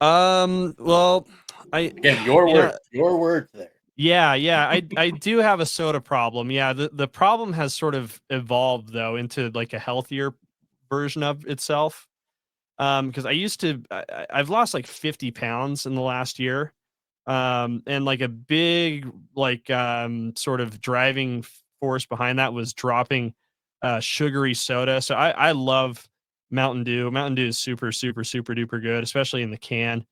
Well, I Again, your you know words, your words there. yeah, I do have a soda problem. Yeah, the problem has sort of evolved though into like a healthier version of itself. Because I've lost like 50 pounds in the last year. And like a big sort of driving force behind that was dropping sugary soda. So I love Mountain Dew. Mountain Dew is super, super, super duper good, especially in the can.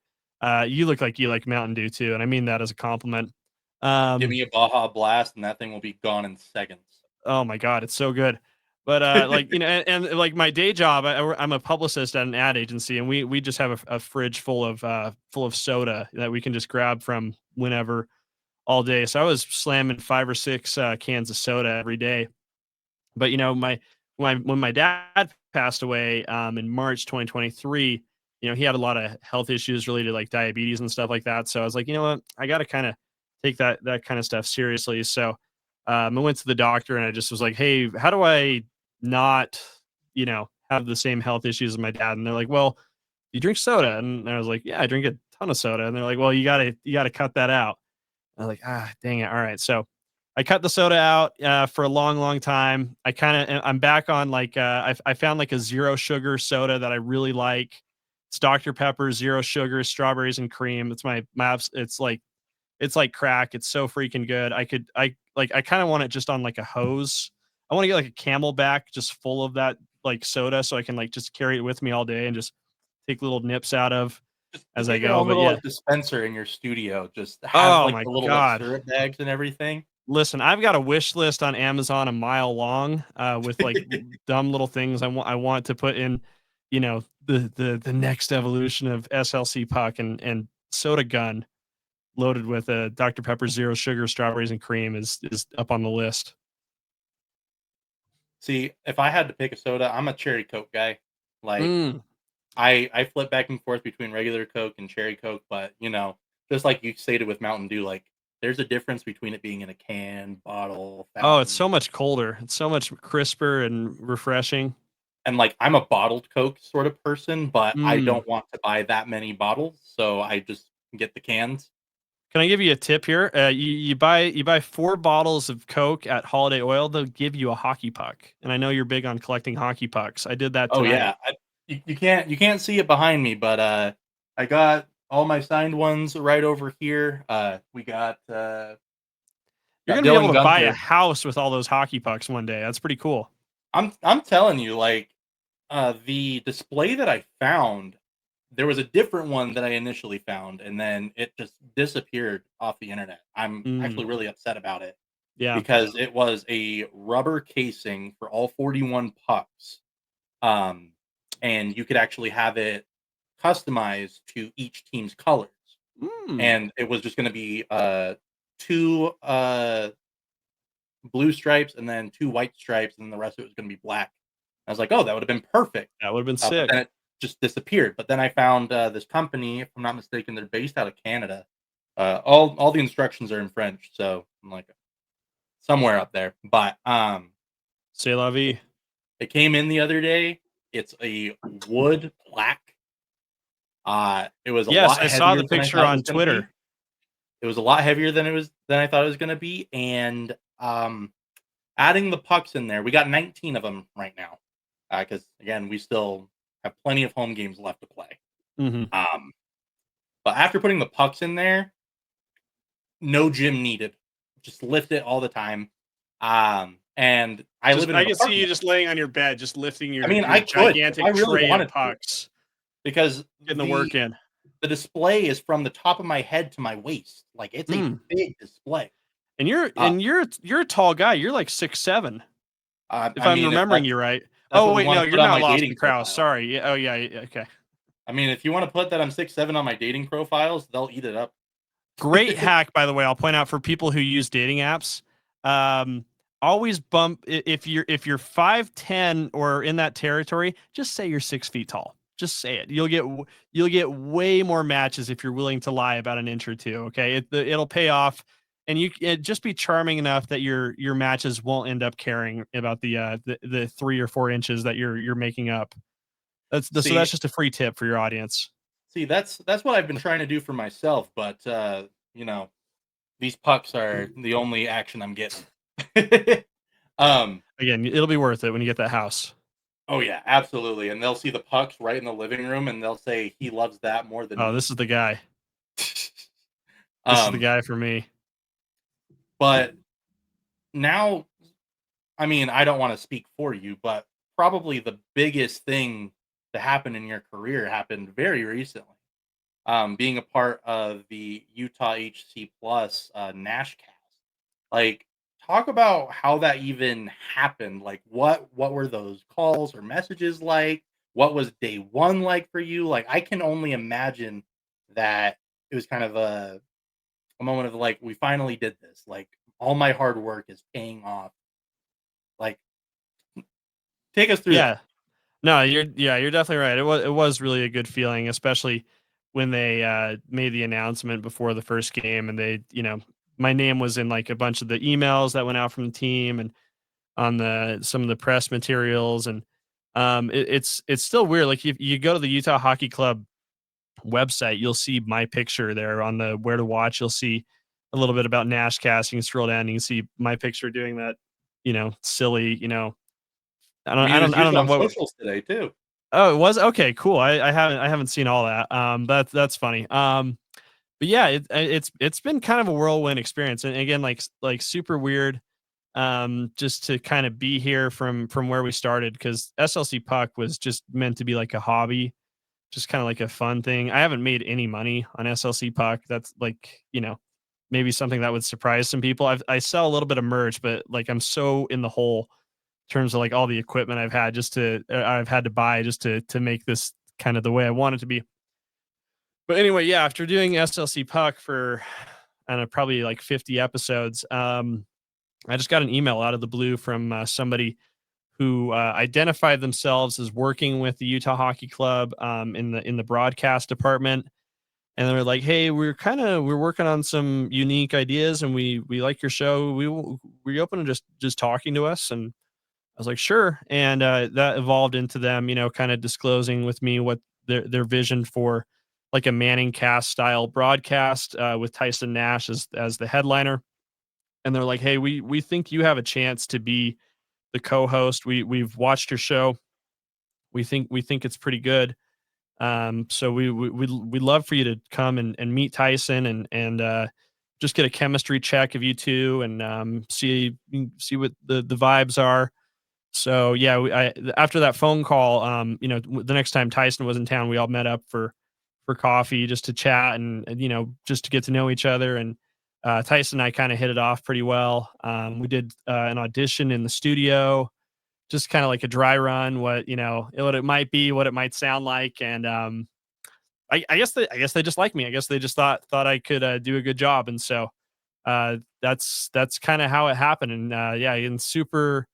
You look like you like Mountain Dew too, and I mean that as a compliment. Give Um, me a Baja Blast, and that thing will be gone in seconds. Oh my god, it's so good. But, like, my day job, I'm a publicist at an ad agency, and we just have a fridge full of soda that we can just grab from whenever, all day. So I was slamming 5 or 6, cans of soda every day. But, when my dad passed away, in March 2023, he had a lot of health issues related to, like, diabetes and stuff like that. So I was like, "You know what? I gotta kinda take that kinda stuff seriously." So, I went to the doctor and I just was like, "Hey, how do I not, have the same health issues as my dad?" And they're like, "Well, you drink soda." And I was like, "Yeah, I drink a ton of soda." And they're like, "Well, you gotta cut that out." I was like, dang it. All right." So I cut the soda out for a long, long time. I'm back on like, I found like a zero sugar soda that I really like. It's Dr. Pepper, zero sugar, strawberries and cream. It's it's like crack. It's so freaking good. I kind of want it just on like a hose. I want to get like a Camelback just full of that like soda so I can like just carry it with me all day and just take little nips out of Just as I get your go. own But little yeah. like dispenser in your studio. Just have Oh like my the little like God. syrup bags and everything. Listen, I've got a wish list on Amazon a mile long, with like dumb little things I want to put in, the next evolution of SLC Puck and soda gun loaded with a Dr. Pepper zero sugar, strawberries and cream is up on the list. See, if I had to pick a soda, I'm a cherry Coke guy. Like Mm. I flip back and forth between regular Coke and cherry Coke, but just like you stated with Mountain Dew, like there's a difference between it being in a can, bottle, Oh, it's so fountain, much colder. It's so much crisper and refreshing. and like I'm a bottled Coke sort of person, but I Mm. don't want to buy that many bottles, so I just get the cans. Can I give you a tip here? You buy 4 bottles of Coke at Holiday Oil, they'll give you a hockey puck. And I know you're big on collecting hockey pucks. I did that Oh tonight. yeah, you can't see it behind me, but I got all my signed ones right over here. We got You're Yeah, gonna be Dylan able to buy a Gunther. house with all those hockey pucks one day. That's pretty cool. I'm telling you, like, the display that I found, there was a different one that I initially found, and then it just disappeared off the internet. I'm Mm, actually really upset about it yeah. because it was a rubber casing for all 41 pucks. Um, and you could actually have it customized to each team's colors. Mm. And it was just going to be two blue stripes and then two white stripes, and the rest of it was going to be black. I was like, oh, that would have been perfect. That would have been But then sick. it just disappeared. But then I found this company, if I'm not mistaken, they're based out of Canada. All the instructions are in French, so I'm like somewhere up there. But C'est la vie. it came in the other day. It's a wood black. It was a Yes, lot I saw heavier the than I picture thought it on was going to be. Twitter. It was a lot heavier than I thought it was going to be, and adding the pucks in there, we got 19 of them right now, because again, we still have plenty of home games left to play. Mhm. Um, but after putting the pucks in there, no gym needed. Just lift it all the time. And I live Just in I an can see you apartment. just laying on your bed, just lifting I your mean, your I could if I gigantic really tray of wanted to, pucks, because getting the work in. the display is from the top of my head to my waist. Like, it's a Mm. big display. And you're Uh, and you're you're a tall guy. You're like 6'7", if I I'm mean, if remembering you right. that's Oh what we wait, want no, to put you're on not my Lawson dating Krause. profile. Sorry. Yeah. Oh yeah. Okay. I mean, if you want to put that I'm 6'7" on my dating profiles, they'll eat it up. Great hack, by the way. I'll point out for people who use dating apps. Um, always bump if you're 5'10" or in that territory. Just say you're 6 feet tall. Just say it. You'll get way more matches if you're willing to lie about an inch or two. Okay, it'll pay off, and just be charming enough that your matches won't end up caring about the 3 or 4 inches that you're making up. So See, that's just a free tip for your audience. that's what I've been trying to do for myself, but you know, these pucks are the only action I'm getting. um, Again, it'll be worth it when you get that house. oh yeah, absolutely. And they'll see the pucks right in the living room, and they'll say he loves that more than Oh, me. this is the guy. This is the um, guy for me. but now, I mean, I don't want to speak for you, but probably the biggest thing to happen in your career happened very recently. Being a part of the Utah HC Plus Nashcast. Like, talk about how that even happened. Like, what were those calls or messages like? What was day one like for you? Like, I can only imagine that it was kind of a moment of like, we finally did this. Like, all my hard work is paying off. Like, take us through that. Yeah. No, you're definitely right. It was really a good feeling, especially when they made the announcement before the first game, and my name was in like a bunch of the emails that went out from the team and on the some of the press materials, and it's still weird. Like if you go to the Utah Hockey Club website, you'll see my picture there on the where to watch. You'll see a little bit about Nashcast. You can scroll down, and you can see my picture doing that, silly, I I don't mean, I it was don't I don't used know on what. socials today too. Oh, it was? Okay, cool. I haven't seen all that. That's funny. But yeah, it's been kind of a whirlwind experience, and again, like super weird. Just to kind of be here from where we started, because SLC Puck was just meant to be like a hobby, just kind of like a fun thing. I haven't made any money on SLC Puck. That's like, maybe something that would surprise some people. I sell a little bit of merch, but like I'm so in the hole in terms of like all the equipment I've had to buy just to make this kind of the way I want it to be. But anyway, yeah, after doing SLC Puck for I don't know, probably like 50 episodes, I just got an email out of the blue from somebody who identified themselves as working with the Utah Hockey Club in the broadcast department, and they were like, "Hey, we're working on some unique ideas, and we like your show. We open to just talking to us." And I was like, "Sure." And that evolved into them, kind of disclosing with me what their vision for like a Manning cast style broadcast with Tyson Nash as the headliner. And they're like, "Hey, we think you have a chance to be the co-host. We've watched your show. We think it's pretty good. So we'd love for you to come and meet Tyson and just get a chemistry check of you two and see what the vibes are. So yeah, after that phone call, the next time Tyson was in town, we all met up for coffee just to chat and just to get to know each other. And Tyson and I kind of hit it off pretty well. We did an audition in the studio, just kind of like a dry run, what it might be, what it might sound like, and I guess they just like me. I guess they just thought I could do a good job, and so that's kind of how it happened. And and super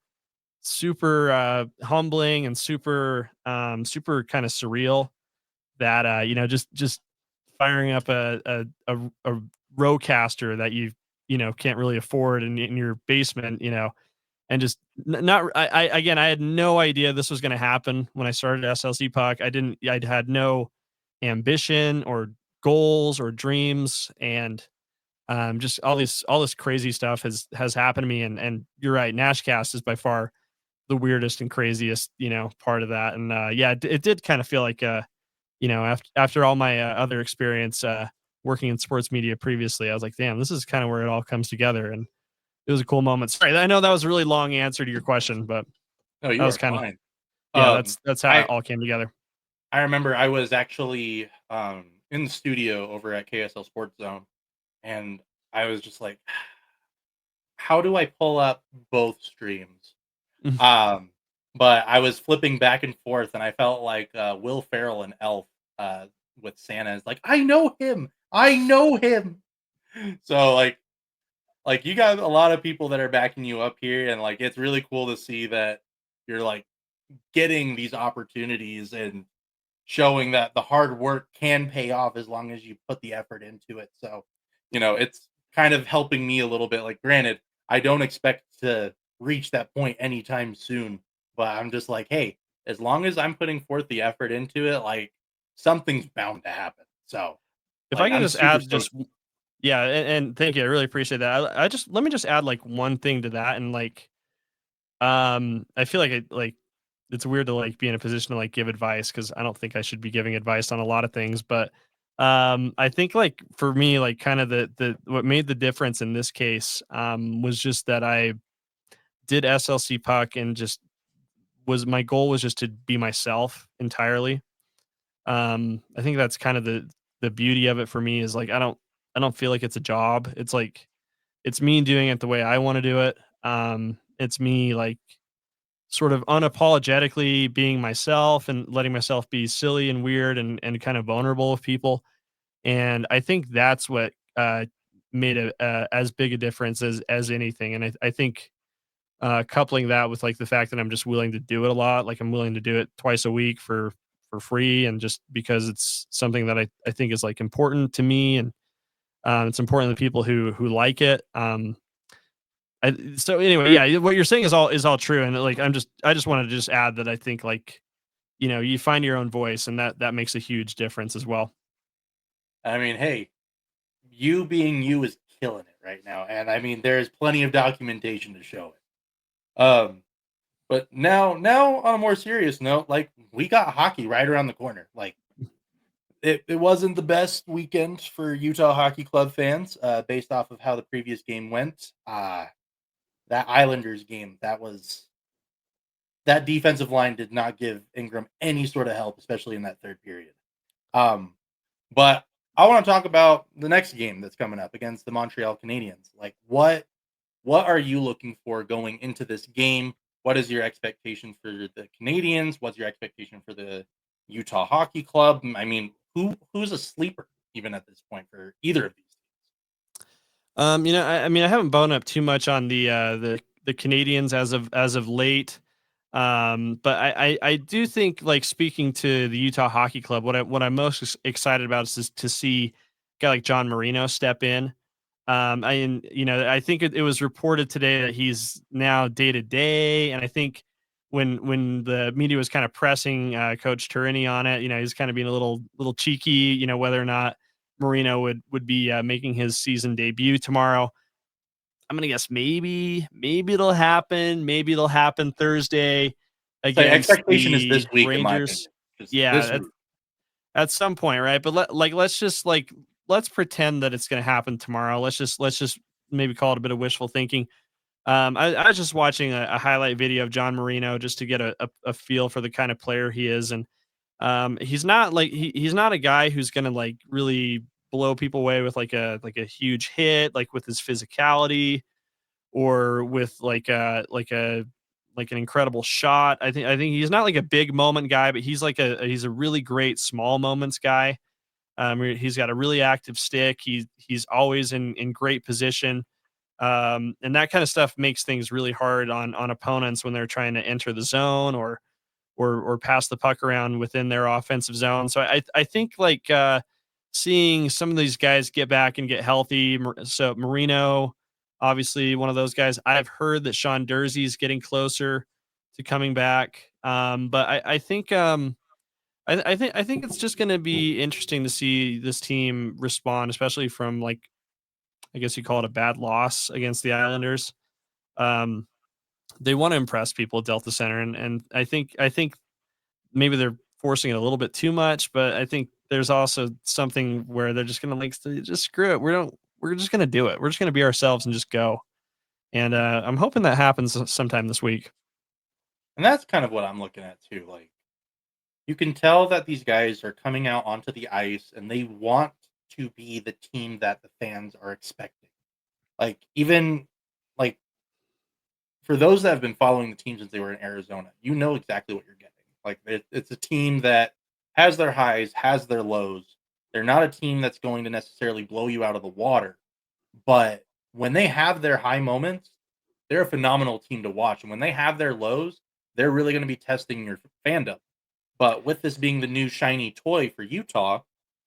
humbling and super kind of surreal that just firing up a Rodecaster that you can't really afford in your basement, and just not again, I had no idea this was going to happen when I started SLC Puck. I had no ambition or goals or dreams, and just all this crazy stuff has happened to me. And you're right, Nashcast is by far the weirdest and craziest part of that. And it did kind of feel like after all my other experience working in sports media previously, I was like, damn, this is kind of where it all comes together. And it was a cool moment. Sorry, I know that was a really long answer to your question, but No, you that was are kind of fine. that's how it all came together. I remember I was actually in the studio over at KSL Sports Zone, and I was just like, how do I pull up both streams? But I was flipping back and forth, and I felt like Will Ferrell and Elf with Santa. Is like, I know him. I know him. So like you got a lot of people that are backing you up here, and like it's really cool to see that you're like getting these opportunities and showing that the hard work can pay off as long as you put the effort into it. So, it's kind of helping me a little bit. Like, granted, I don't expect to reach that point anytime soon, but I'm just like, hey, as long as I'm putting forth the effort into it, like something's bound to happen. So, If I like, could I'm just super add stoked. and thank you, I really appreciate that. Let me just add like one thing to that, and like I feel like it's weird to like be in a position to like give advice, because I don't think I should be giving advice on a lot of things, but I think like for me, like kind of the what made the difference in this case was just that I did SLC Puck, and just was my goal was just to be myself entirely. I think that's kind of the beauty of it for me, is like I don't feel like it's a job. It's like it's me doing it the way I want to do it. It's me like sort of unapologetically being myself and letting myself be silly and weird and kind of vulnerable with people. And I think that's what made as big a difference as anything. And I think coupling that with like the fact that I'm just willing to do it a lot, like I'm willing to do it twice a week for free, and just because it's something that I think is like important to me, and it's important to people who like it. So anyway, yeah, what you're saying is all true, and like I just wanted to just add that I think like you find your own voice, and that makes a huge difference as well. I mean, hey, you being you is killing it right now. And I mean, there's plenty of documentation to show it. But now on a more serious note, like we got hockey right around the corner. Like it wasn't the best weekend for Utah Hockey Club fans, based off of how the previous game went. That Islanders game, that defensive line did not give Ingram any sort of help, especially in that third period. Um, but I want to talk about the next game that's coming up against the Montreal Canadiens. Like what are you looking for going into this game? What is your expectation for the Canadians? What's your expectation for the Utah Hockey Club? I mean, who's a sleeper even at this point for either of these I mean, I haven't blown up too much on the Canadians as of late. But I do think, like, speaking to the Utah Hockey Club, what I'm most excited about is to see a guy like John Marino step in. I think it was reported today that he's now day to day, and I think when the media was kind of pressing Coach Turini on it, he's kind of being a little cheeky, whether or not Marino would be making his season debut tomorrow. I'm gonna guess maybe it'll happen. Maybe it'll happen Thursday So against expectation is this the week, in my opinion. Rangers. Just Yeah, this week. at some point, right? But let's just like let's pretend that it's going to happen tomorrow. Let's just maybe call it a bit of wishful thinking. I was just watching a highlight video of John Marino just to get a feel for the kind of player he is, and he's not like he's not a guy who's going to like really blow people away with like a huge hit, like with his physicality or with like an incredible shot. I think he's not like a big moment guy, but he's a really great small moments guy. He's got a really active stick. He's always in great position. And that kind of stuff makes things really hard on opponents when they're trying to enter the zone or pass the puck around within their offensive zone. So I think seeing some of these guys get back and get healthy. So Marino, obviously one of those guys. I've heard that Sean Dursey's getting closer to coming back. But I think it's just going to be interesting to see this team respond, especially from like I guess you call it a bad loss against the Islanders. Um, they want to impress people at Delta Center, and I think maybe they're forcing it a little bit too much, but I think there's also something where they're just gonna just screw it. We're just gonna do it. We're just gonna be ourselves and just go. And I'm hoping that happens sometime this week. And that's kind of what I'm looking at too. Like, you can tell that these guys are coming out onto the ice and they want to be the team that the fans are expecting. Like, even like for those that have been following the team since they were in Arizona, you know exactly what you're getting. Like, it's a team that has their highs, has their lows. They're not a team that's going to necessarily blow you out of the water, but when they have their high moments, they're a phenomenal team to watch. And when they have their lows, they're really going to be testing your fandom. But with this being the new shiny toy for Utah,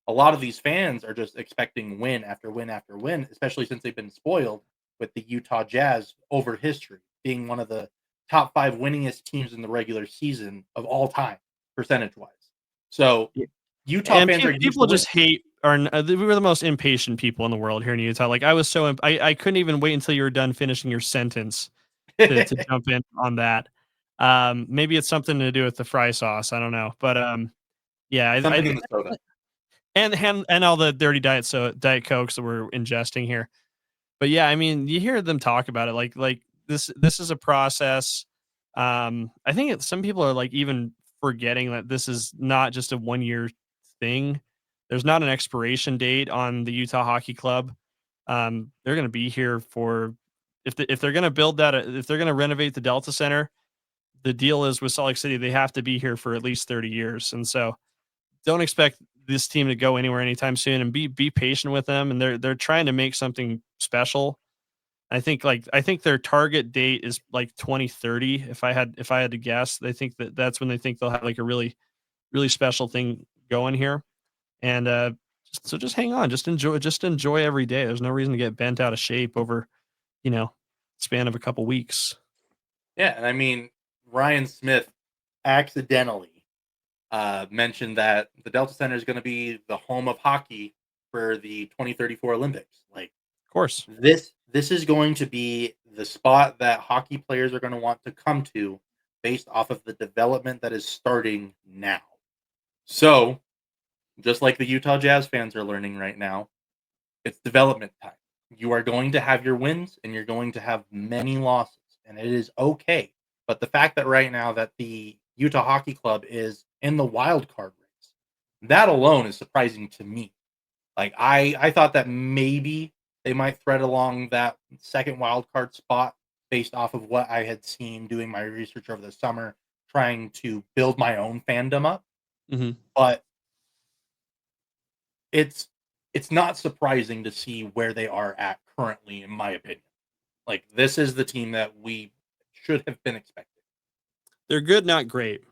a lot of these fans are just expecting win after win after win, especially since they've been spoiled with the Utah Jazz over history, being one of the top 5 winningest teams in the regular season of all time, percentage wise. So Yeah. Utah And fans are used people to winning. just hate we were the most impatient people in the world here in Utah. Like I was I couldn't even wait until you were done finishing your sentence to jump in on that. Maybe it's something to do with the fry sauce. I don't know, but yeah, Something in the soda. and all the dirty diet cokes that we're ingesting here. But yeah, I mean, you hear them talk about it like this is a process. I think some people are like even forgetting that this is not just a 1 year thing. There's not an expiration date on the Utah Hockey Club. They're going to be here for if they're going to build that if they're going to renovate the Delta Center. The deal is with Salt Lake City, they have to be here for at least 30 years, and so don't expect this team to go anywhere anytime soon. And be patient with them. And they're trying to make something special. I think their target date is like 2030. If I had to guess, they think that's when they think they'll have like a really special thing going here. And so just hang on, just enjoy every day. There's no reason to get bent out of shape over you know span of a couple weeks. Yeah, and I mean, Ryan Smith accidentally mentioned that the Delta Center is going to be the home of hockey for the 2034 Olympics. Like, Of course. this is going to be the spot that hockey players are going to want to come to based off of the development that is starting now. So, just like the Utah Jazz fans are learning right now, it's development time. You are going to have your wins and you're going to have many losses, and it is okay. But the fact that right now that the Utah Hockey Club is in the wild card race, that alone is surprising to me. Like, I thought that maybe they might thread along that second wild card spot based off of what I had seen doing my research over the summer, trying to build my own fandom up. Hmm. But it's it's not surprising to see where they are at currently, in my opinion. Like, this is the team that we should have been expecting. They're good, not great,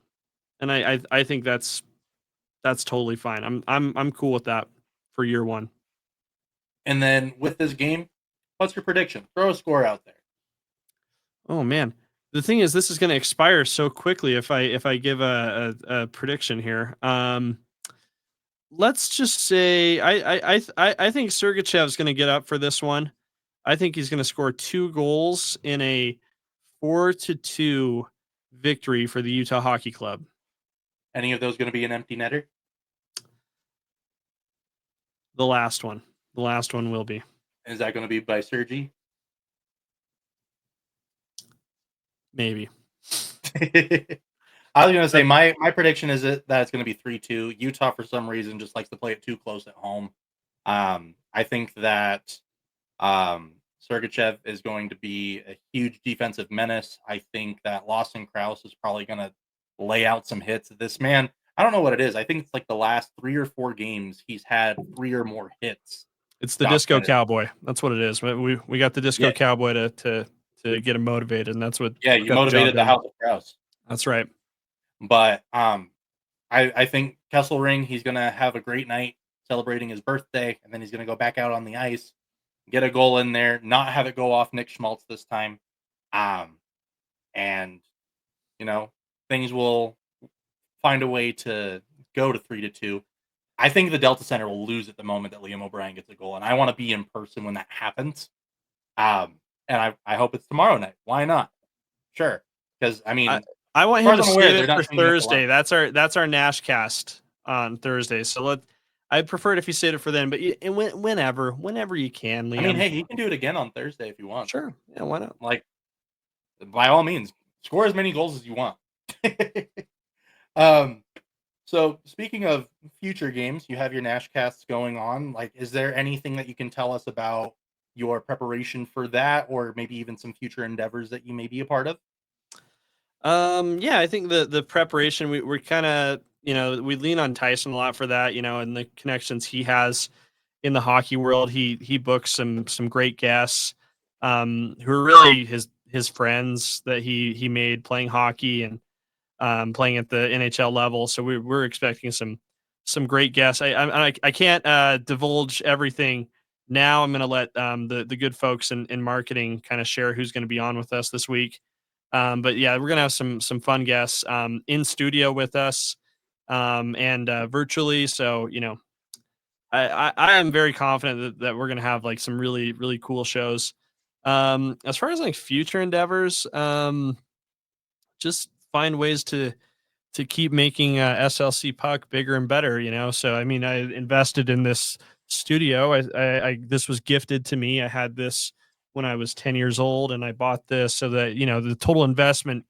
and I think that's totally fine. I'm cool with that for year one. And then with this game, what's your prediction? Throw a score out there. Oh man, the thing is, this is going to expire so quickly if I give a prediction here. Let's just say I think Sergachev's going to get up for this one. I think he's going to score 2 goals in a 4-2 victory for the Utah Hockey Club. Any of those going to be an empty netter? The last one. The last one will be. Is that going to be by Sergi? Maybe. I was going to say my prediction is that it's going to be 3-2. Utah, for some reason, just likes to play it too close at home. I think that Sergachev is going to be a huge defensive menace. I think that Lawson Krause is probably going to lay out some hits. This man, I don't know what it is. I think it's like the last 3 or 4 games he's had 3 or more hits. It's the Disco Cowboy. That's what it is. We got the Disco Cowboy to get him motivated, and that's what. Yeah, you motivated the House of Krause. That's right. But I think Kesselring, he's going to have a great night celebrating his birthday, and then he's going to go back out on the ice, get a goal in there, not have it go off Nick Schmaltz this time. And, things will find a way to go to 3-2. I think the Delta Center will lose at the moment that Liam O'Brien gets a goal, and I want to be in person when that happens. And I hope it's tomorrow night. Why not? Sure. Because, I want him to save it for Thursday. That's our Nash cast on Thursday. So I'd prefer it if you saved it for then, but whenever you can, Liam. Hey, you can do it again on Thursday if you want. Sure. Yeah, why not? Like, by all means, score as many goals as you want. So speaking of future games, you have your Nash casts going on. Like, is there anything that you can tell us about your preparation for that, or maybe even some future endeavors that you may be a part of? Yeah, I think the preparation, we're kind of, we lean on Tyson a lot for that, and the connections he has in the hockey world. He books some great guests, who are really his friends that he made playing hockey and playing at the NHL level. So we're expecting some great guests. I can't divulge everything now. I'm going to let the good folks in marketing kind of share who's going to be on with us this week. But yeah, we're going to have some fun guests in studio with us and virtually. So, I am very confident that we're going to have like some really, really cool shows. As far as like future endeavors, just find ways to keep making SLC Puck bigger and better, So, I invested in this studio. I this was gifted to me. I had this when I was 10 years old, and I bought this so that, the total investment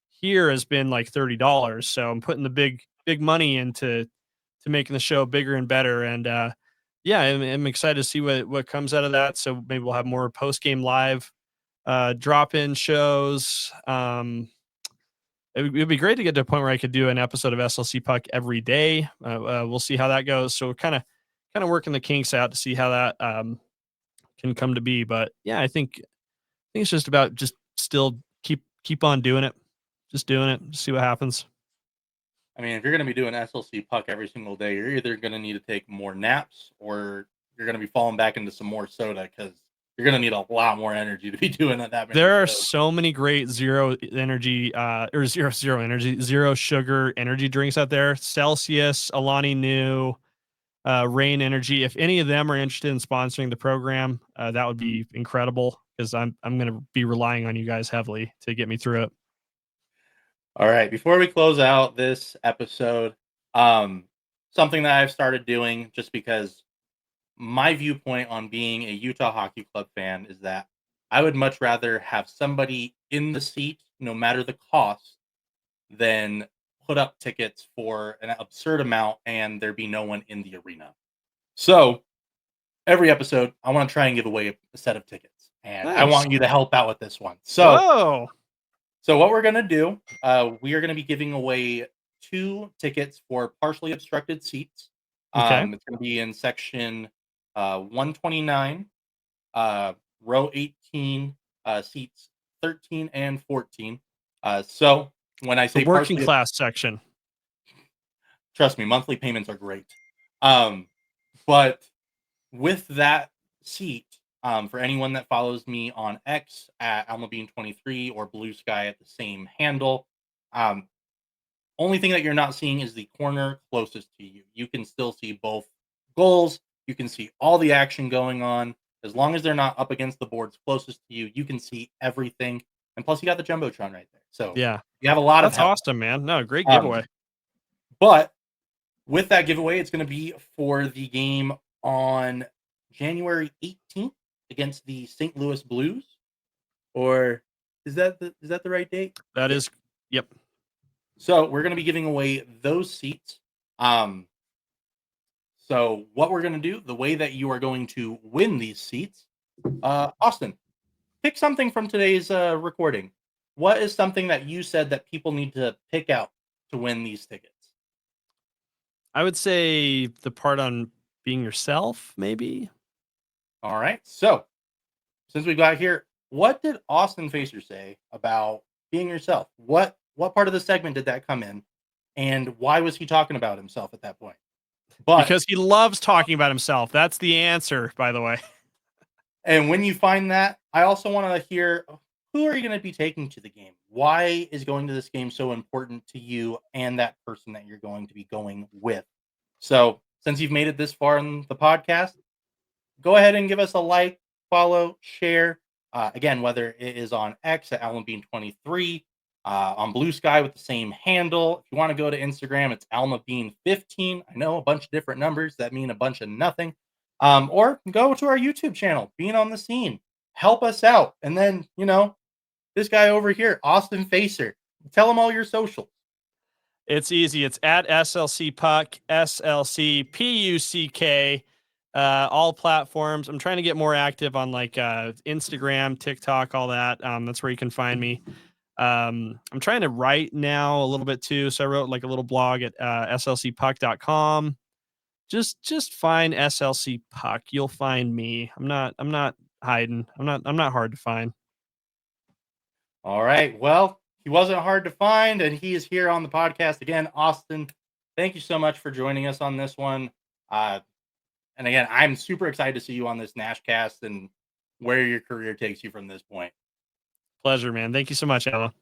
here has been like $30. So I'm putting the big money into making the show bigger and better. And yeah, I'm excited to see what comes out of that. So maybe we'll have more post-game live drop-in shows. It'd be great to get to a point where I could do an episode of SLC Puck every day. We'll see how that goes. So we're kind of working the kinks out to see how that can come to be. But yeah, I think it's just about just still keep on doing it. Just doing it. See what happens. If you're going to be doing SLC Puck every single day, you're either going to need to take more naps or you're going to be falling back into some more soda because you're going to need a lot more energy to be doing that. There are so many great zero sugar energy drinks out there. Celsius, Alani Nu, Rain Energy. If any of them are interested in sponsoring the program, that would be incredible because I'm going to be relying on you guys heavily to get me through it. All right. Before we close out this episode, something that I've started doing just because my viewpoint on being a Utah Hockey Club fan is that I would much rather have somebody in the seat, no matter the cost, than put up tickets for an absurd amount and there be no one in the arena. So every episode, I want to try and give away a set of tickets, and nice. I want you to help out with this one. So what we're going to do, we are going to be giving away 2 tickets for partially obstructed seats. Okay. It's going to be in section 129, row 18, seats 13 and 14. So when I say the working class section, trust me, monthly payments are great. But with that seat, for anyone that follows me on X at AlmaBean23 or Blue Sky at the same handle, only thing that you're not seeing is the corner closest to you. You can still see both goals. You can see all the action going on. As long as they're not up against the boards closest to you, you can see everything. And plus, you got the Jumbotron right there. So yeah, you have a lot of help. That's awesome, man. No, great giveaway. But with that giveaway, it's going to be for the game on January 18th against the St. Louis Blues. Or is that the right date? That Yeah. is, yep. So we're going to be giving away those seats. So what we're going to do, the way that you are going to win these seats, Austin, pick something from today's recording. What is something that you said that people need to pick out to win these tickets? I would say the part on being yourself, maybe. All right. So since we got here, what did Austin Facer say about being yourself? What part of the segment did that come in, and why was he talking about himself at that point? But Because he loves talking about himself. That's the answer, by the way. and when you find that, I also want to hear, who are you going to be taking to the game? Why is going to this game so important to you and that person that you're going to be going with? So, since you've made it this far in the podcast, go ahead and give us a like, follow, share. Again, whether it is on X at AlmaBean23, on Blue Sky with the same handle. If you want to go to Instagram, it's AlmaBean15. I know a bunch of different numbers that mean a bunch of nothing. Or go to our YouTube channel, Being on the Scene. Help us out. And then, this guy over here, Austin Facer, tell him all your socials. It's easy. It's at SLC Puck, SLC PUCK, all platforms. I'm trying to get more active on like Instagram, TikTok, all that. That's where you can find me. I'm trying to write now a little bit too. So I wrote like a little blog at slcpuck.com. Just find SLC Puck. You'll find me. I'm not hiding. I'm not hard to find. All right. Well, he wasn't hard to find, and he is here on the podcast again. Austin, thank you so much for joining us on this one. And again, I'm super excited to see you on this Nashcast and where your career takes you from this point. Pleasure, man. Thank you so much, Ella.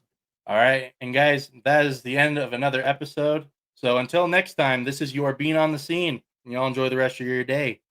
All right. And guys, that is the end of another episode. So until next time, this is your Being on the Scene. And y'all enjoy the rest of your day.